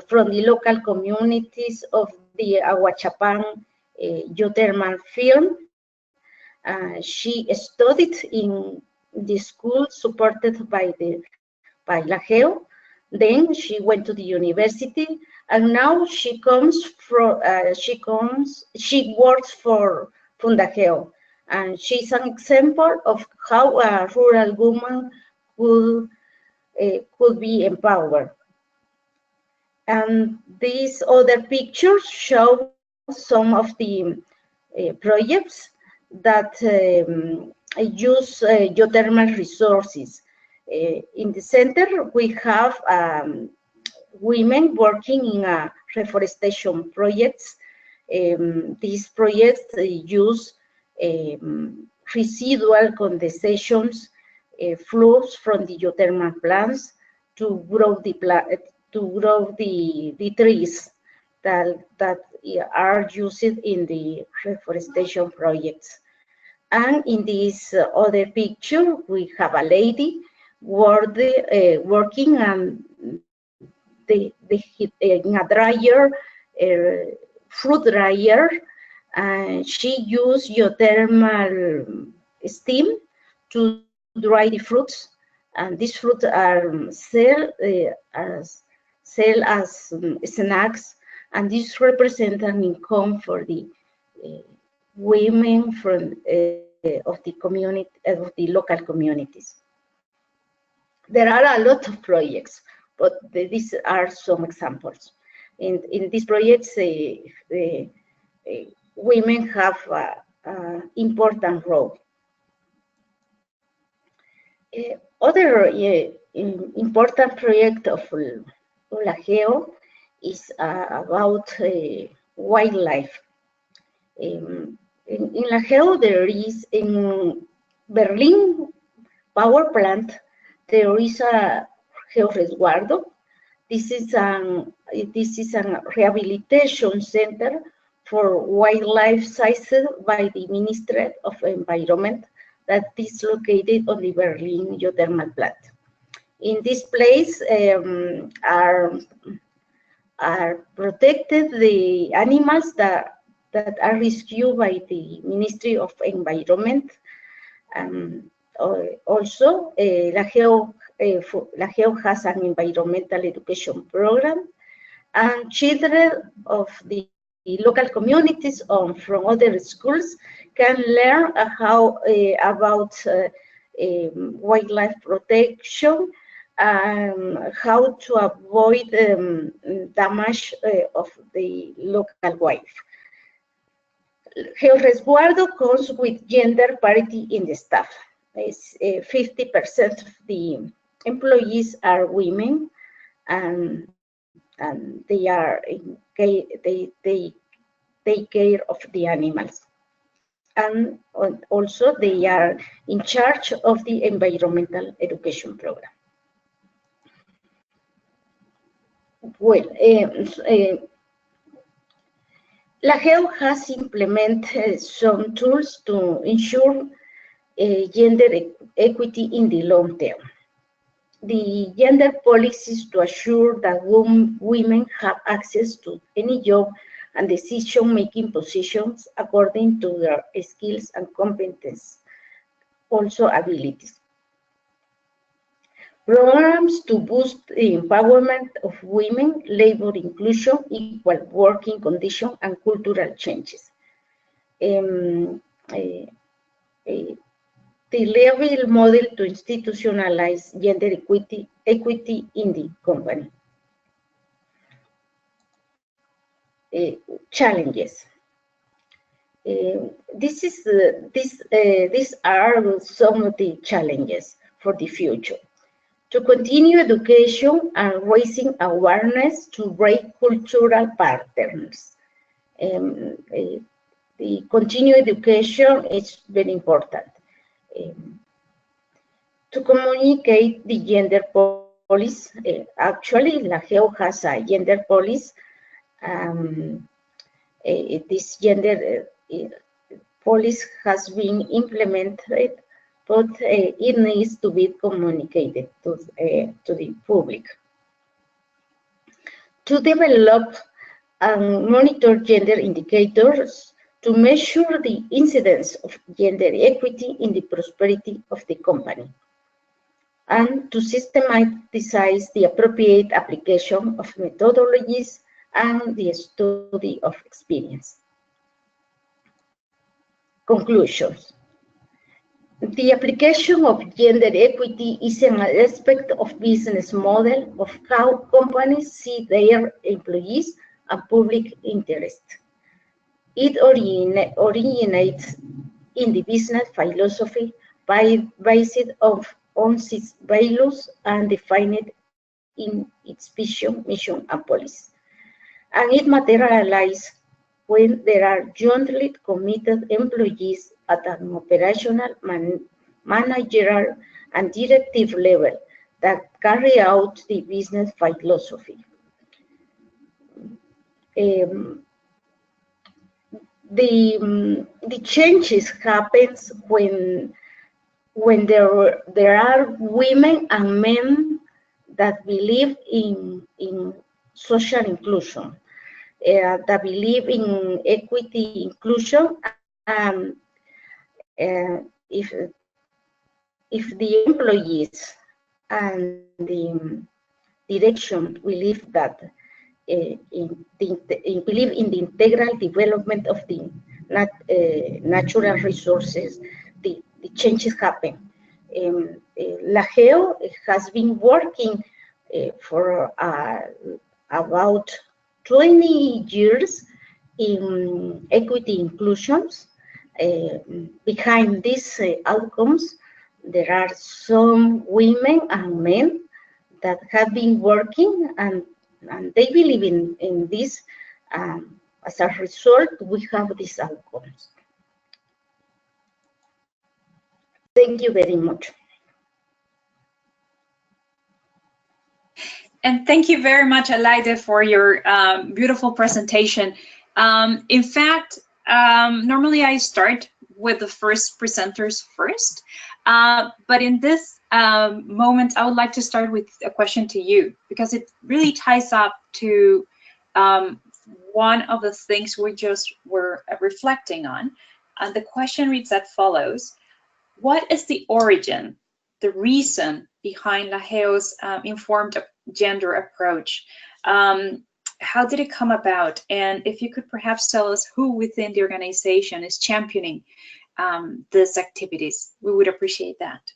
from the local communities of the Aguachapan geothermal field. She studied in the school supported by Ageo. Then she went to the university, and now she comes from she works for Fundageo, and she's an example of how a rural woman could be empowered. And these other pictures show some of the projects that use geothermal resources. In the center, we have women working in reforestation projects. These projects use residual condensations, flows from the geothermal plants to grow the trees that are used in the reforestation projects. And in this other picture, we have a lady working on in a dryer, fruit dryer, and she used geothermal steam to dry the fruits, and these fruits are sell as snacks, and this represents an income for the women from of the community, of the local communities. There are a lot of projects, but these are some examples. In these projects, women have an important role. Other important project of Ageo is about wildlife. In Ageo, there is in Berlin power plant, there is a georesguardo. This is a rehabilitation center for wildlife seized by the Ministry of Environment that is located on the Berlin geothermal plant. In this place are protected the animals that are rescued by the Ministry of Environment. Also, Ageo has an environmental education program, and children of the local communities from other schools can learn how about wildlife protection and how to avoid damage of the local wildlife. Georesguardo comes with gender parity in the staff. 50% of the employees are women, and they take care of the animals, and also they are in charge of the environmental education program. Well, Ageo has implemented some tools to ensure gender equity in the long term. The gender policies to assure that women have access to any job and decision-making positions according to their skills and competence, also abilities. Programs to boost the empowerment of women, labor inclusion, equal working conditions, and cultural changes. The level model to institutionalize gender equity in the company. Challenges. These are some of the challenges for the future. To continue education and raising awareness to break cultural patterns. The continued education is very important. To communicate the gender policy, actually, La GEO has a gender policy. This gender policy has been implemented, but it needs to be communicated to the public. To develop and monitor gender indicators to measure the incidence of gender equity in the prosperity of the company, and to systematize the appropriate application of methodologies and the study of experience. Conclusions. The application of gender equity is an aspect of business model of how companies see their employees and public interest. It originates in the business philosophy based on its values and defined in its vision, mission, and policy. And it materializes when there are jointly committed employees at an operational, managerial, and directive level that carry out the business philosophy. The changes happens when there are women and men that believe in social inclusion, that believe in equity inclusion. If the employees and the direction believe that believe in the integral development of the natural resources, the changes happen. La GEO has been working for about 20 years in equity inclusions. Behind these outcomes, there are some women and men that have been working, and they believe in this. As a result, we have these outcomes. Thank you very much. And thank you very much, Alaide, for your beautiful presentation. In fact, normally I start with the first presenters first, but in this moment, I would like to start with a question to you, because it really ties up to one of the things we just were reflecting on. And the question reads as follows: what is the origin, the reason behind La GEO's informed gender approach? How did it come about? And if you could perhaps tell us who within the organization is championing these activities, we would appreciate that.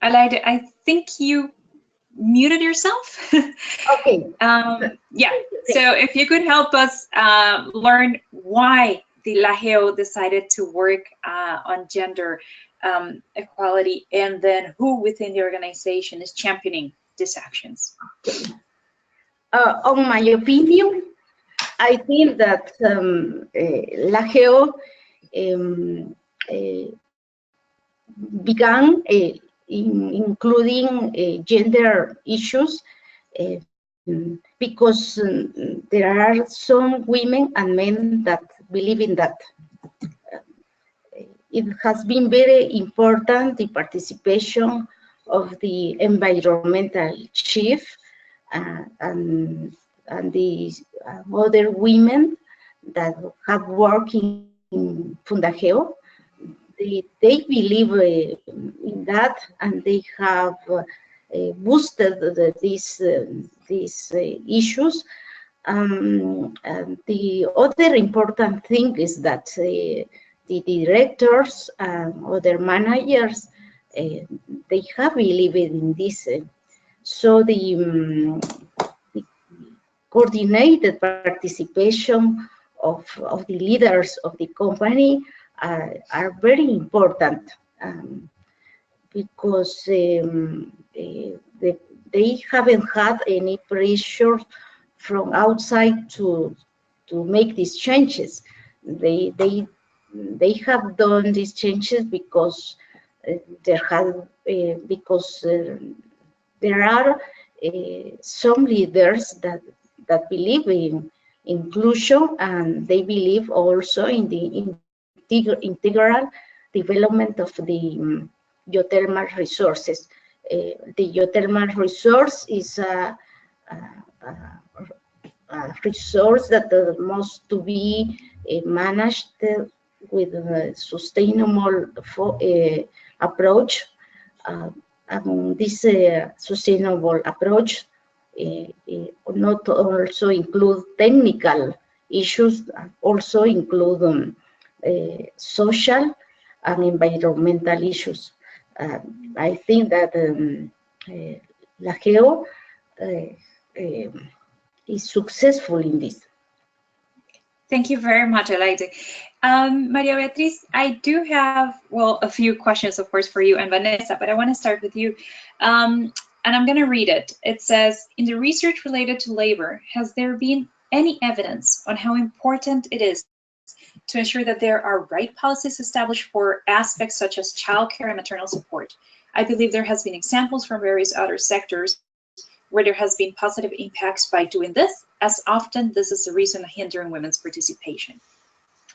Alaide, I think you muted yourself. Okay. Yeah, so if you could help us learn why the La GEO decided to work on gender equality, and then who within the organization is championing these actions. On my opinion, I think that La GEO began including gender issues because there are some women and men that believe in that. It has been very important, the participation of the environmental chief and the other women that have worked in Funda GEO. They believe in that, and they have boosted these issues. And the other important thing is that the directors and other managers they have believed in this. So the coordinated participation of the leaders of the company are very important, because they haven't had any pressure from outside to make these changes. They have done these changes because there are some leaders that believe in inclusion, and they believe also in the integral development of the geothermal resources. The geothermal resource is a resource that must to be managed with a sustainable approach. This sustainable approach not also include technical issues, also include social and environmental issues. I think that La GEO is successful in this. Thank you very much, Elaide. Maria Beatriz, I do have, well, a few questions, of course, for you and Vanessa, but I want to start with you. And I'm going to read it. It says, in the research related to labor, has there been any evidence on how important it is to ensure that there are right policies established for aspects such as childcare and maternal support? I believe there has been examples from various other sectors where there has been positive impacts by doing this, as often this is the reason hindering women's participation.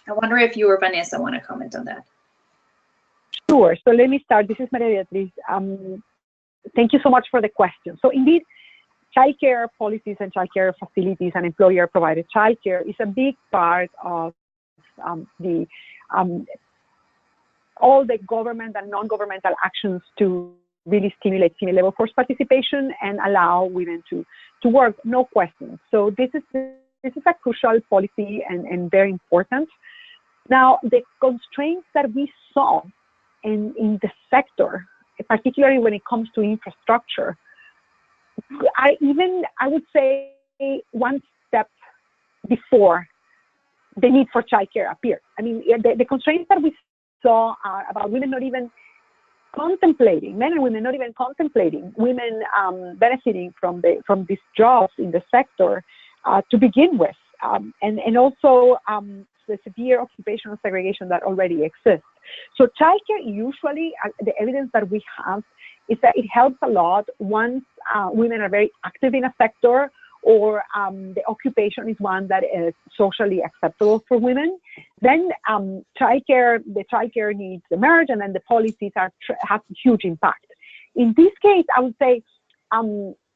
I wonder if you or Vanessa want to comment on that. Sure, so let me start. This is Maria Beatriz. Thank you so much for the question. So indeed, childcare policies and childcare facilities and employer-provided childcare is a big part of all the government and non-governmental actions to really stimulate female labor force participation and allow women to work, no question. So this is a crucial policy and very important. Now, the constraints that we saw in the sector, particularly when it comes to infrastructure, I would say one step before the need for childcare appeared. I mean, the constraints that we saw are about women not even contemplating, men and women not even contemplating women benefiting from these jobs in the sector to begin with, and also the severe occupational segregation that already exists. So childcare, usually, the evidence that we have is that it helps a lot once women are very active in a sector, or the occupation is one that is socially acceptable for women. Then the childcare needs emerge, and then the policies have huge impact. In this case, I would say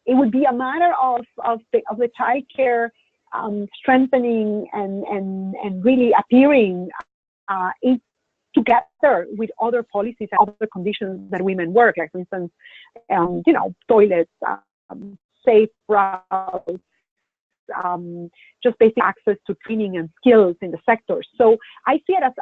it would be a matter of the childcare strengthening and really appearing together with other policies and other conditions that women work, like for instance, toilets, safe routes, just basic access to training and skills in the sector. So I see it as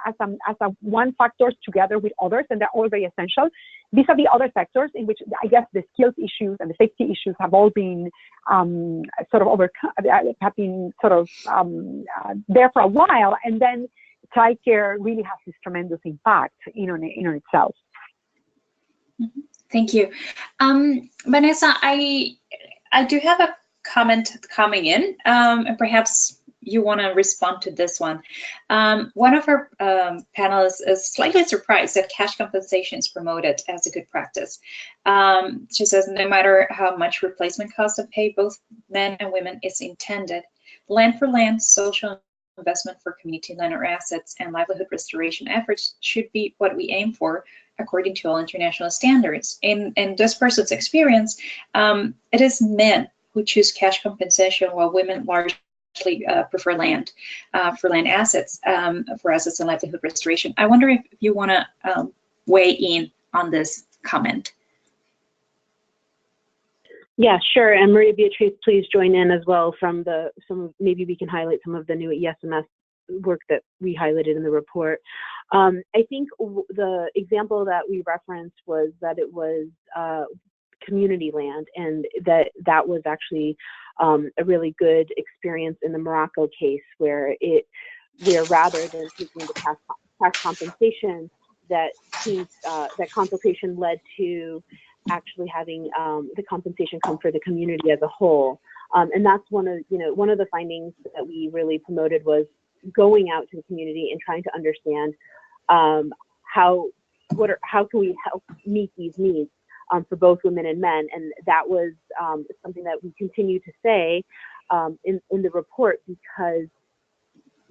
a one factor together with others, and they're all very essential. These are the other sectors in which I guess the skills issues and the safety issues have all been sort of overcome, have been sort of there for a while, and then childcare really has this tremendous impact in itself. Mm-hmm. Thank you. Vanessa, I do have a comment coming in, and perhaps you want to respond to this one. One of our panelists is slightly surprised that cash compensation is promoted as a good practice. She says, no matter how much replacement cost of pay both men and women is intended, land for land, social investment for community land or assets, and livelihood restoration efforts should be what we aim for according to all international standards. In this person's experience, it is men who choose cash compensation, while women largely prefer land for land assets, for assets and livelihood restoration. I wonder if you want to weigh in on this comment. Yeah, sure. And Maria Beatriz, please join in as well from maybe we can highlight some of the new ESMS work that we highlighted in the report. I think the example that we referenced was that it was community land, and that was actually a really good experience in the Morocco case, where rather than taking the cash compensation, that consultation led to actually having the compensation come for the community as a whole. And that's one of the findings that we really promoted, was going out to the community and trying to understand how can we help meet these needs for both women and men. And that was something that we continue to say in the report, because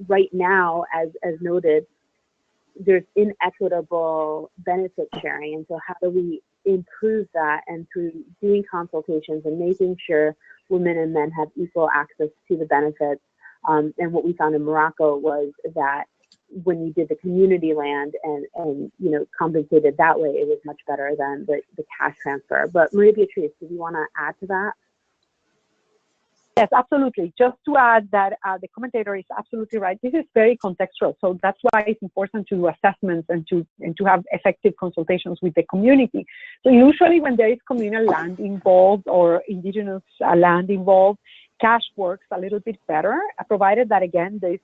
right now, as noted, there's inequitable benefit sharing. And so how do we improve that? And through doing consultations and making sure women and men have equal access to the benefits. And what we found in Morocco was that when you did the community land and compensated that way, it was much better than the cash transfer. But Maria Beatriz, do you want to add to that? Yes, absolutely. Just to add that the commentator is absolutely right. This is very contextual, so that's why it's important to do assessments and to have effective consultations with the community. So usually when there is communal land involved or indigenous land involved, cash works a little bit better, provided that, again, the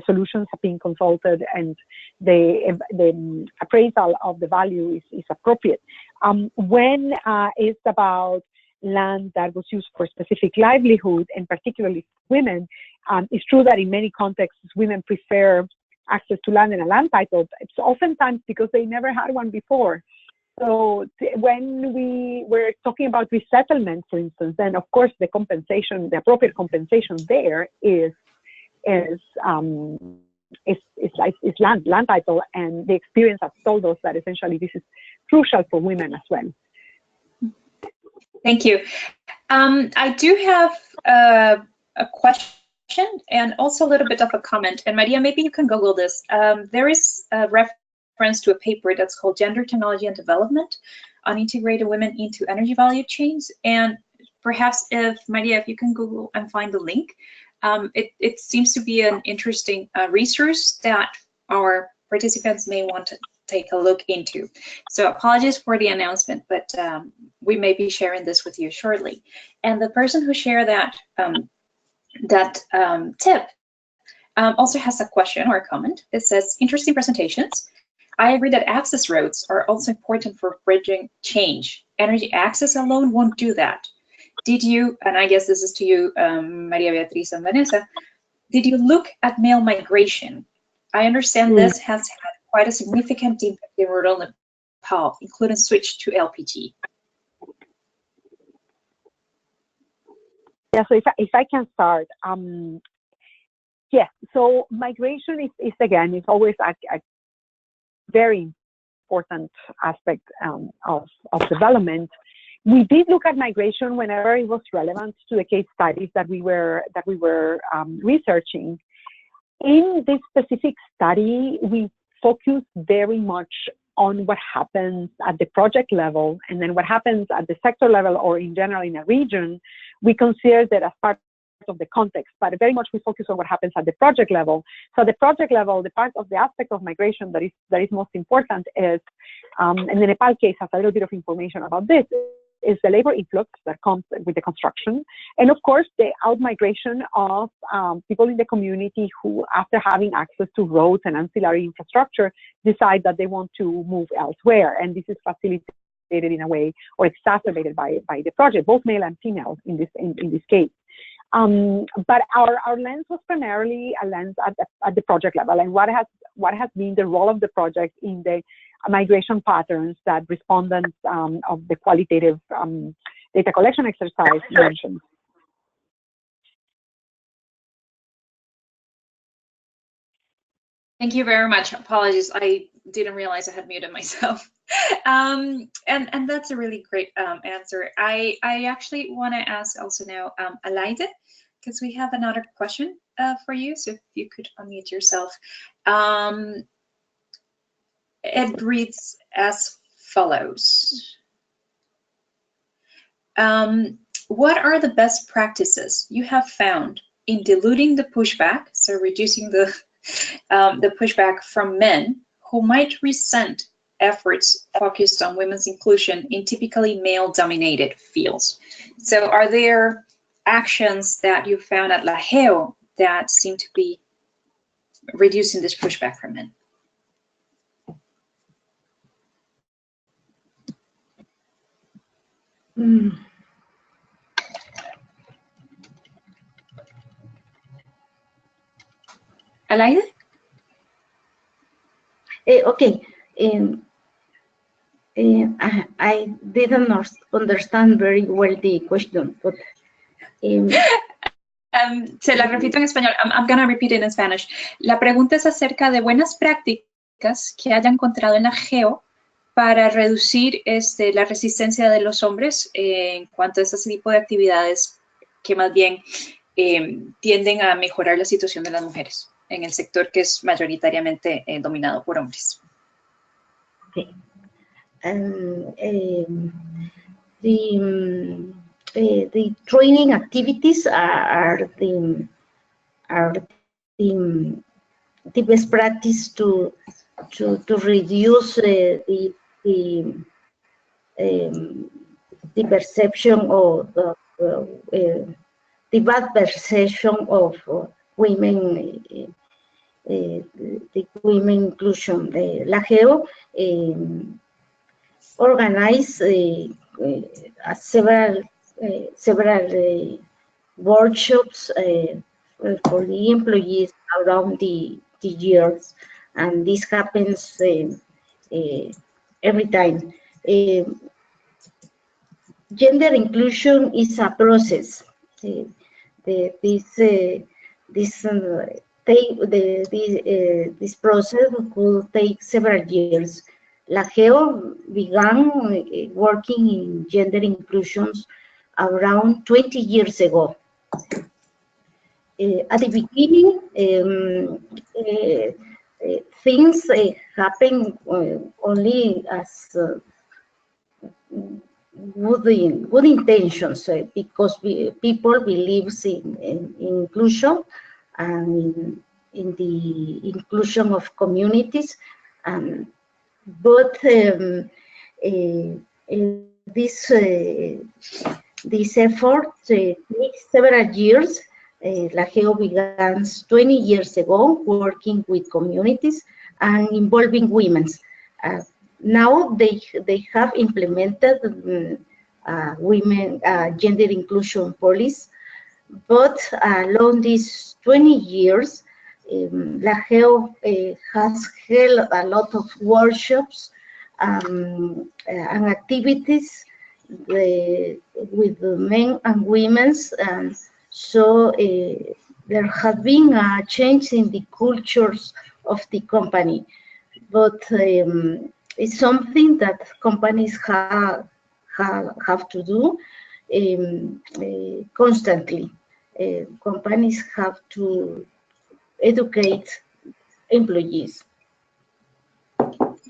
solutions have been consulted and the appraisal of the value is appropriate. When it's about land that was used for specific livelihood, and particularly women, it's true that in many contexts, women prefer access to land and a land title. It's oftentimes because they never had one before. So when we were talking about resettlement, for instance, then of course the compensation, the appropriate compensation there is land title, and the experience has told us that essentially this is crucial for women as well. Thank you. I do have a question and also a little bit of a comment. And Maria, maybe you can Google this. There is a reference to a paper that's called Gender, Technology and Development on Integrated Women into Energy Value Chains. And perhaps Maria, if you can Google and find the link, it seems to be an interesting resource that our participants may want to take a look into. So apologies for the announcement, but we may be sharing this with you shortly. And the person who shared that tip also has a question or a comment. It says, interesting presentations. I agree that access roads are also important for bridging change. Energy access alone won't do that. Did you, and I guess this is to you, Maria Beatriz and Vanessa, did you look at male migration? I understand this has had quite a significant impact in rural Nepal, including switch to LPG. Yeah, so if I can start, yes. So migration is again, it's always a very important aspect of development. We did look at migration whenever it was relevant to the case studies that we were researching. In this specific study, we focused very much on what happens at the project level, and then what happens at the sector level or in general in a region. We consider that as part of the context, but very much we focus on what happens at the project level. So the project level, the part of the aspect of migration that is most important is, and the Nepal case has a little bit of information about this, is the labor influx that comes with the construction, and of course the out-migration of people in the community who, after having access to roads and ancillary infrastructure, decide that they want to move elsewhere, and this is facilitated in a way or exacerbated by the project, both male and female in this case. But our lens was primarily a lens at the project level, and what has been the role of the project in the migration patterns that respondents of the qualitative data collection exercise mentioned. Thank you very much. Apologies, I didn't realize I had muted myself. And that's a really great answer. I actually want to ask also now Alaide, because we have another question for you. So if you could unmute yourself. It reads as follows. What are the best practices you have found in diluting the pushback, so reducing the pushback from men who might resent efforts focused on women's inclusion in typically male-dominated fields. So are there actions that you found at La GEO that seem to be reducing this pushback from men? Alaide? Okay. I didn't understand very well the question, but se la repito en español. I'm going to repeat it in Spanish. La pregunta es acerca de buenas prácticas que haya encontrado en la GEO para reducir la resistencia de los hombres en cuanto a ese tipo de actividades que más bien tienden a mejorar la situación de las mujeres en el sector que es mayoritariamente dominado por hombres. Okay. The training activities are the best practice to reduce the perception of the bad perception of women, the women inclusion. The La GEO organize several workshops for the employees around the years, and this happens every time. Gender inclusion is a process. This process could take several years. La GEO began working in gender inclusions around 20 years ago. At the beginning, things happen only as good intentions, because people believe in inclusion and in the inclusion of communities, but this effort takes several years. La GEO began 20 years ago working with communities and involving women. Now they have implemented women gender inclusion policy, but along these 20 years, La GEO has held a lot of workshops and activities with men and women, and so there has been a change in the cultures of the company, but it's something that companies have to do constantly. Companies have to educate employees.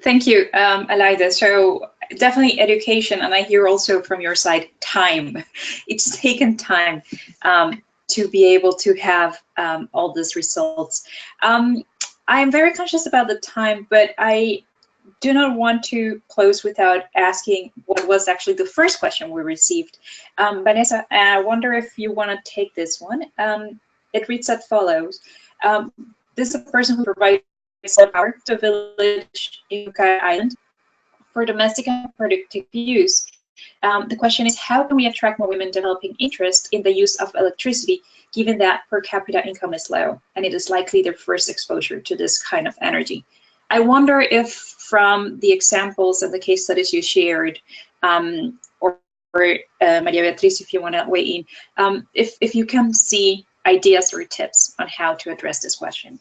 Thank you, Alaide. So definitely education, and I hear also from your side time. It's taken time to be able to have all these results. I'm very conscious about the time, but I do not want to close without asking what was actually the first question we received. Vanessa, I wonder if you want to take this one. It reads as follows. This is a person who provides power to a village in Yucay Island for domestic and productive use. The question is, how can we attract more women developing interest in the use of electricity, given that per capita income is low and it is likely their first exposure to this kind of energy? I wonder if from the examples and the case studies you shared, or Maria Beatriz, if you want to weigh in, if you can see ideas or tips on how to address this question.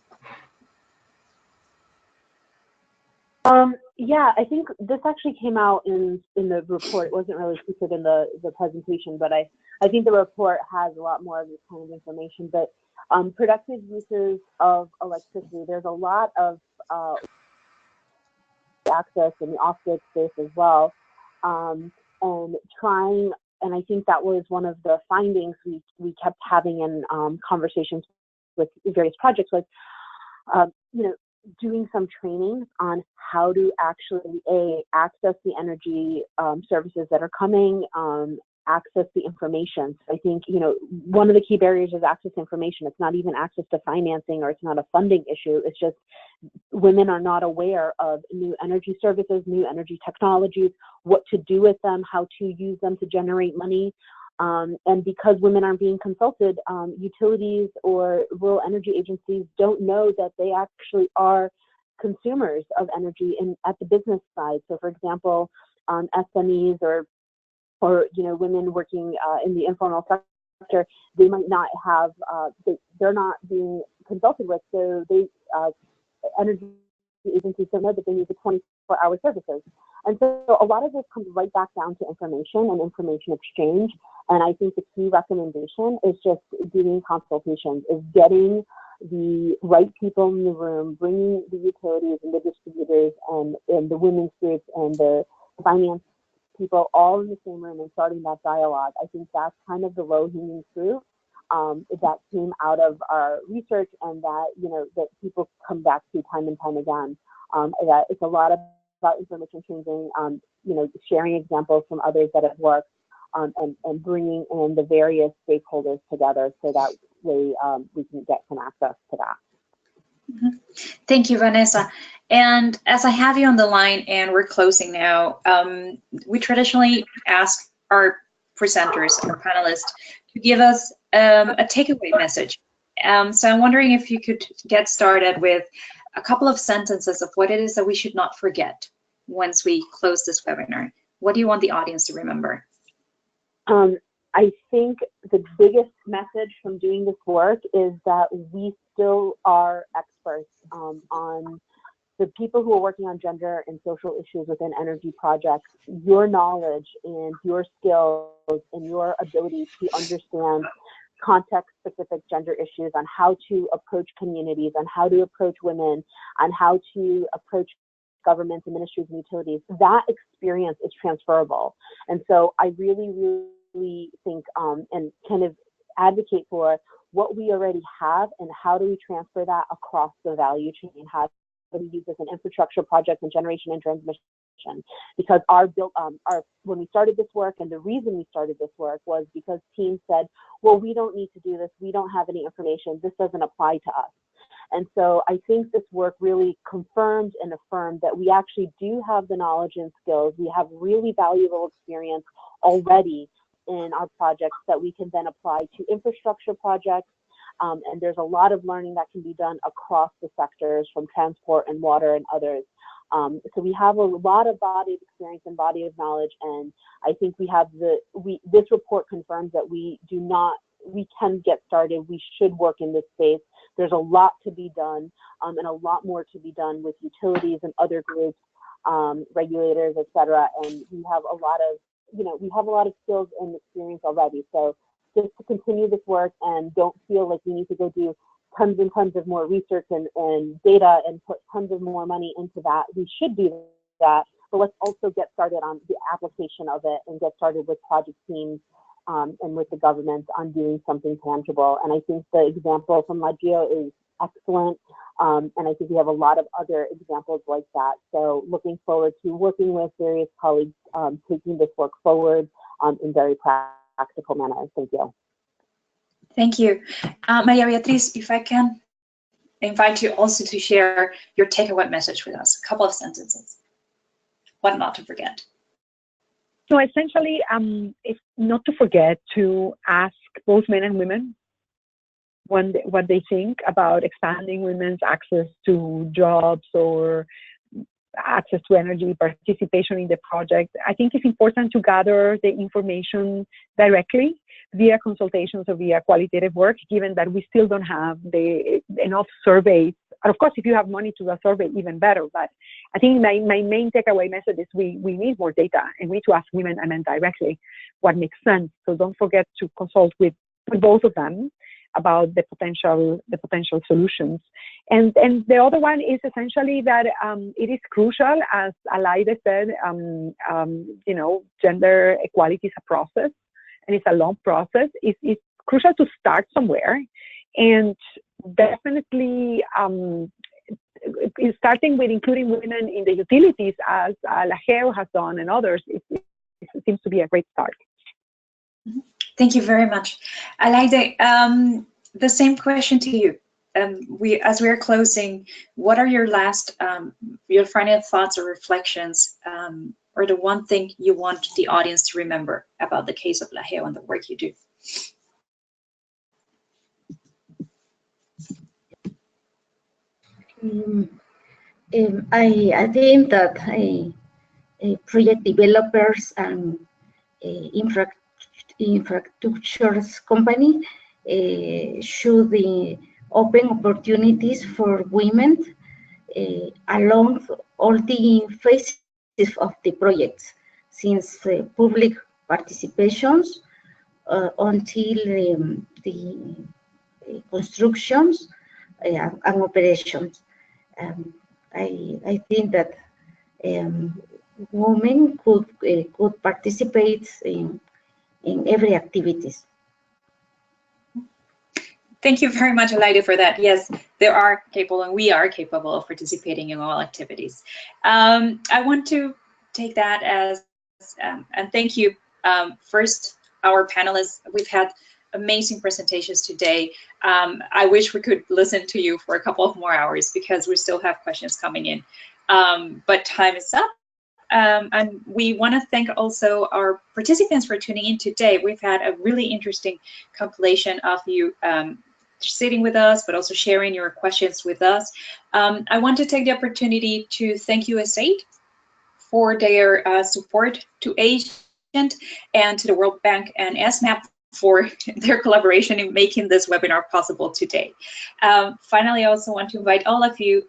Yeah, I think this actually came out in the report. It wasn't really featured in the presentation, but I think the report has a lot more of this kind of information. But productive uses of electricity, there's a lot of access in the off-grid space as well, and I think that was one of the findings we kept having in conversations with various projects was, doing some training on how to actually access the energy services that are coming, access the information. So I think, you know, one of the key barriers is access to information. It's not even access to financing, or it's not a funding issue. It's just women are not aware of new energy services, new energy technologies, what to do with them, how to use them to generate money. And because women aren't being consulted, utilities or rural energy agencies don't know that they actually are consumers of energy at the business side. So for example, SMEs or you know, women working in the informal sector, they might not have, they're not being consulted with, so they, energy agencies don't know that they need the 24-hour services. And so a lot of this comes right back down to information and information exchange. And I think the key recommendation is just doing consultations, is getting the right people in the room, bringing the utilities and the distributors and the women's groups and the finance people all in the same room and starting that dialogue. I think that's kind of the low-hanging fruit that came out of our research, and that, you know, that people come back to time and time again. That it's a lot about information changing, you know, sharing examples from others that have worked, and bringing in the various stakeholders together so that way we can get some access to that. Mm-hmm. Thank you, Vanessa. And as I have you on the line and we're closing now, we traditionally ask our presenters, our panelists, to give us a takeaway message. So I'm wondering if you could get started with a couple of sentences of what it is that we should not forget once we close this webinar. What do you want the audience to remember? I think the biggest message from doing this work is that we still are experts on the people who are working on gender and social issues within energy projects. Your knowledge and your skills and your ability to understand context-specific gender issues, on how to approach communities, on how to approach women, on how to approach governments and ministries and utilities, that experience is transferable. And so I really think and kind of advocate for what we already have and how do we transfer that across the value chain. How do we use this in infrastructure projects and generation and transmission? Because when we started this work, and the reason we started this work was because teams said, well, we don't need to do this. We don't have any information. This doesn't apply to us. And so I think this work really confirmed and affirmed that we actually do have the knowledge and skills. We have really valuable experience already in our projects that we can then apply to infrastructure projects. And there's a lot of learning that can be done across the sectors, from transport and water and others. So we have a lot of body of experience and body of knowledge, and I think we have this report confirms that we can get started. We should work in this space. There's a lot to be done, and a lot more to be done with utilities and other groups, regulators, etc. And we have a lot of skills and experience already. So just to continue this work, and don't feel like we need to go do tons and tons of more research and data and put tons of more money into that. We should do that, but let's also get started on the application of it and get started with project teams and with the government on doing something tangible. And I think the example from LGEO is excellent, and I think we have a lot of other examples like that. So looking forward to working with various colleagues, taking this work forward in very practical manners. Thank you. Thank you. Maria Beatriz, if I can invite you also to share your takeaway message with us, a couple of sentences. What not to forget. So essentially, it's not to forget to ask both men and women what they think about expanding women's access to jobs or access to energy, participation in the project. I think it's important to gather the information directly via consultations or via qualitative work, given that we still don't have enough surveys. And of course, if you have money to do a survey, even better. But I think my main takeaway message is we need more data, and we need to ask women and men directly what makes sense. So don't forget to consult with both of them about the potential solutions. And the other one is essentially that it is crucial, as Alaide said, gender equality is a process, and it's a long process. It's crucial to start somewhere, and definitely starting with including women in the utilities, as La GEO has done and others, it seems to be a great start. Thank you very much. Alaide, the same question to you. As we are closing, what are your last, your final thoughts or reflections, or the one thing you want the audience to remember about the case of La GEO and the work you do? I think that project developers and infrastructures company should open opportunities for women along all the phases of the projects, since public participations until the constructions and operations. I think that women could participate in every activities. Thank you very much, Alaide, for that. Yes, they are capable, and we are capable of participating in all activities. I want to take that as, and thank you. First, our panelists, we've had amazing presentations today. I wish we could listen to you for a couple of more hours because we still have questions coming in, but time is up. And we want to thank also our participants for tuning in today. We've had a really interesting compilation of you sitting with us, but also sharing your questions with us. I want to take the opportunity to thank USAID for their support to Agent and to the World Bank and ESMAP for their collaboration in making this webinar possible today. Finally, I also want to invite all of you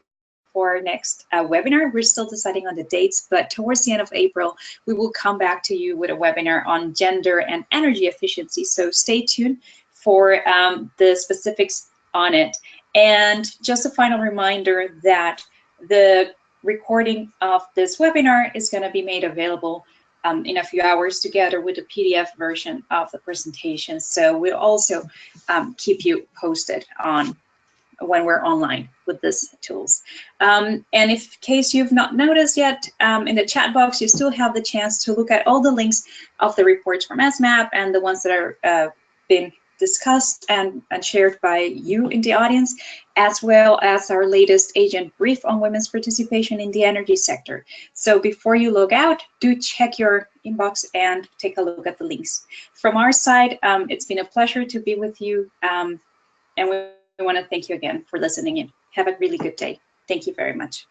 for our next webinar. We're still deciding on the dates, but towards the end of April, we will come back to you with a webinar on gender and energy efficiency. So stay tuned for the specifics on it. And just a final reminder that the recording of this webinar is going to be made available in a few hours together with the PDF version of the presentation. So we'll also keep you posted on when we're online with these tools. And in case you've not noticed yet, in the chat box, you still have the chance to look at all the links of the reports from ESMAP and the ones that are been discussed and shared by you in the audience, as well as our latest agent brief on women's participation in the energy sector. So before you log out, do check your inbox and take a look at the links. From our side, it's been a pleasure to be with you, and we want to thank you again for listening in. Have a really good day. Thank you very much.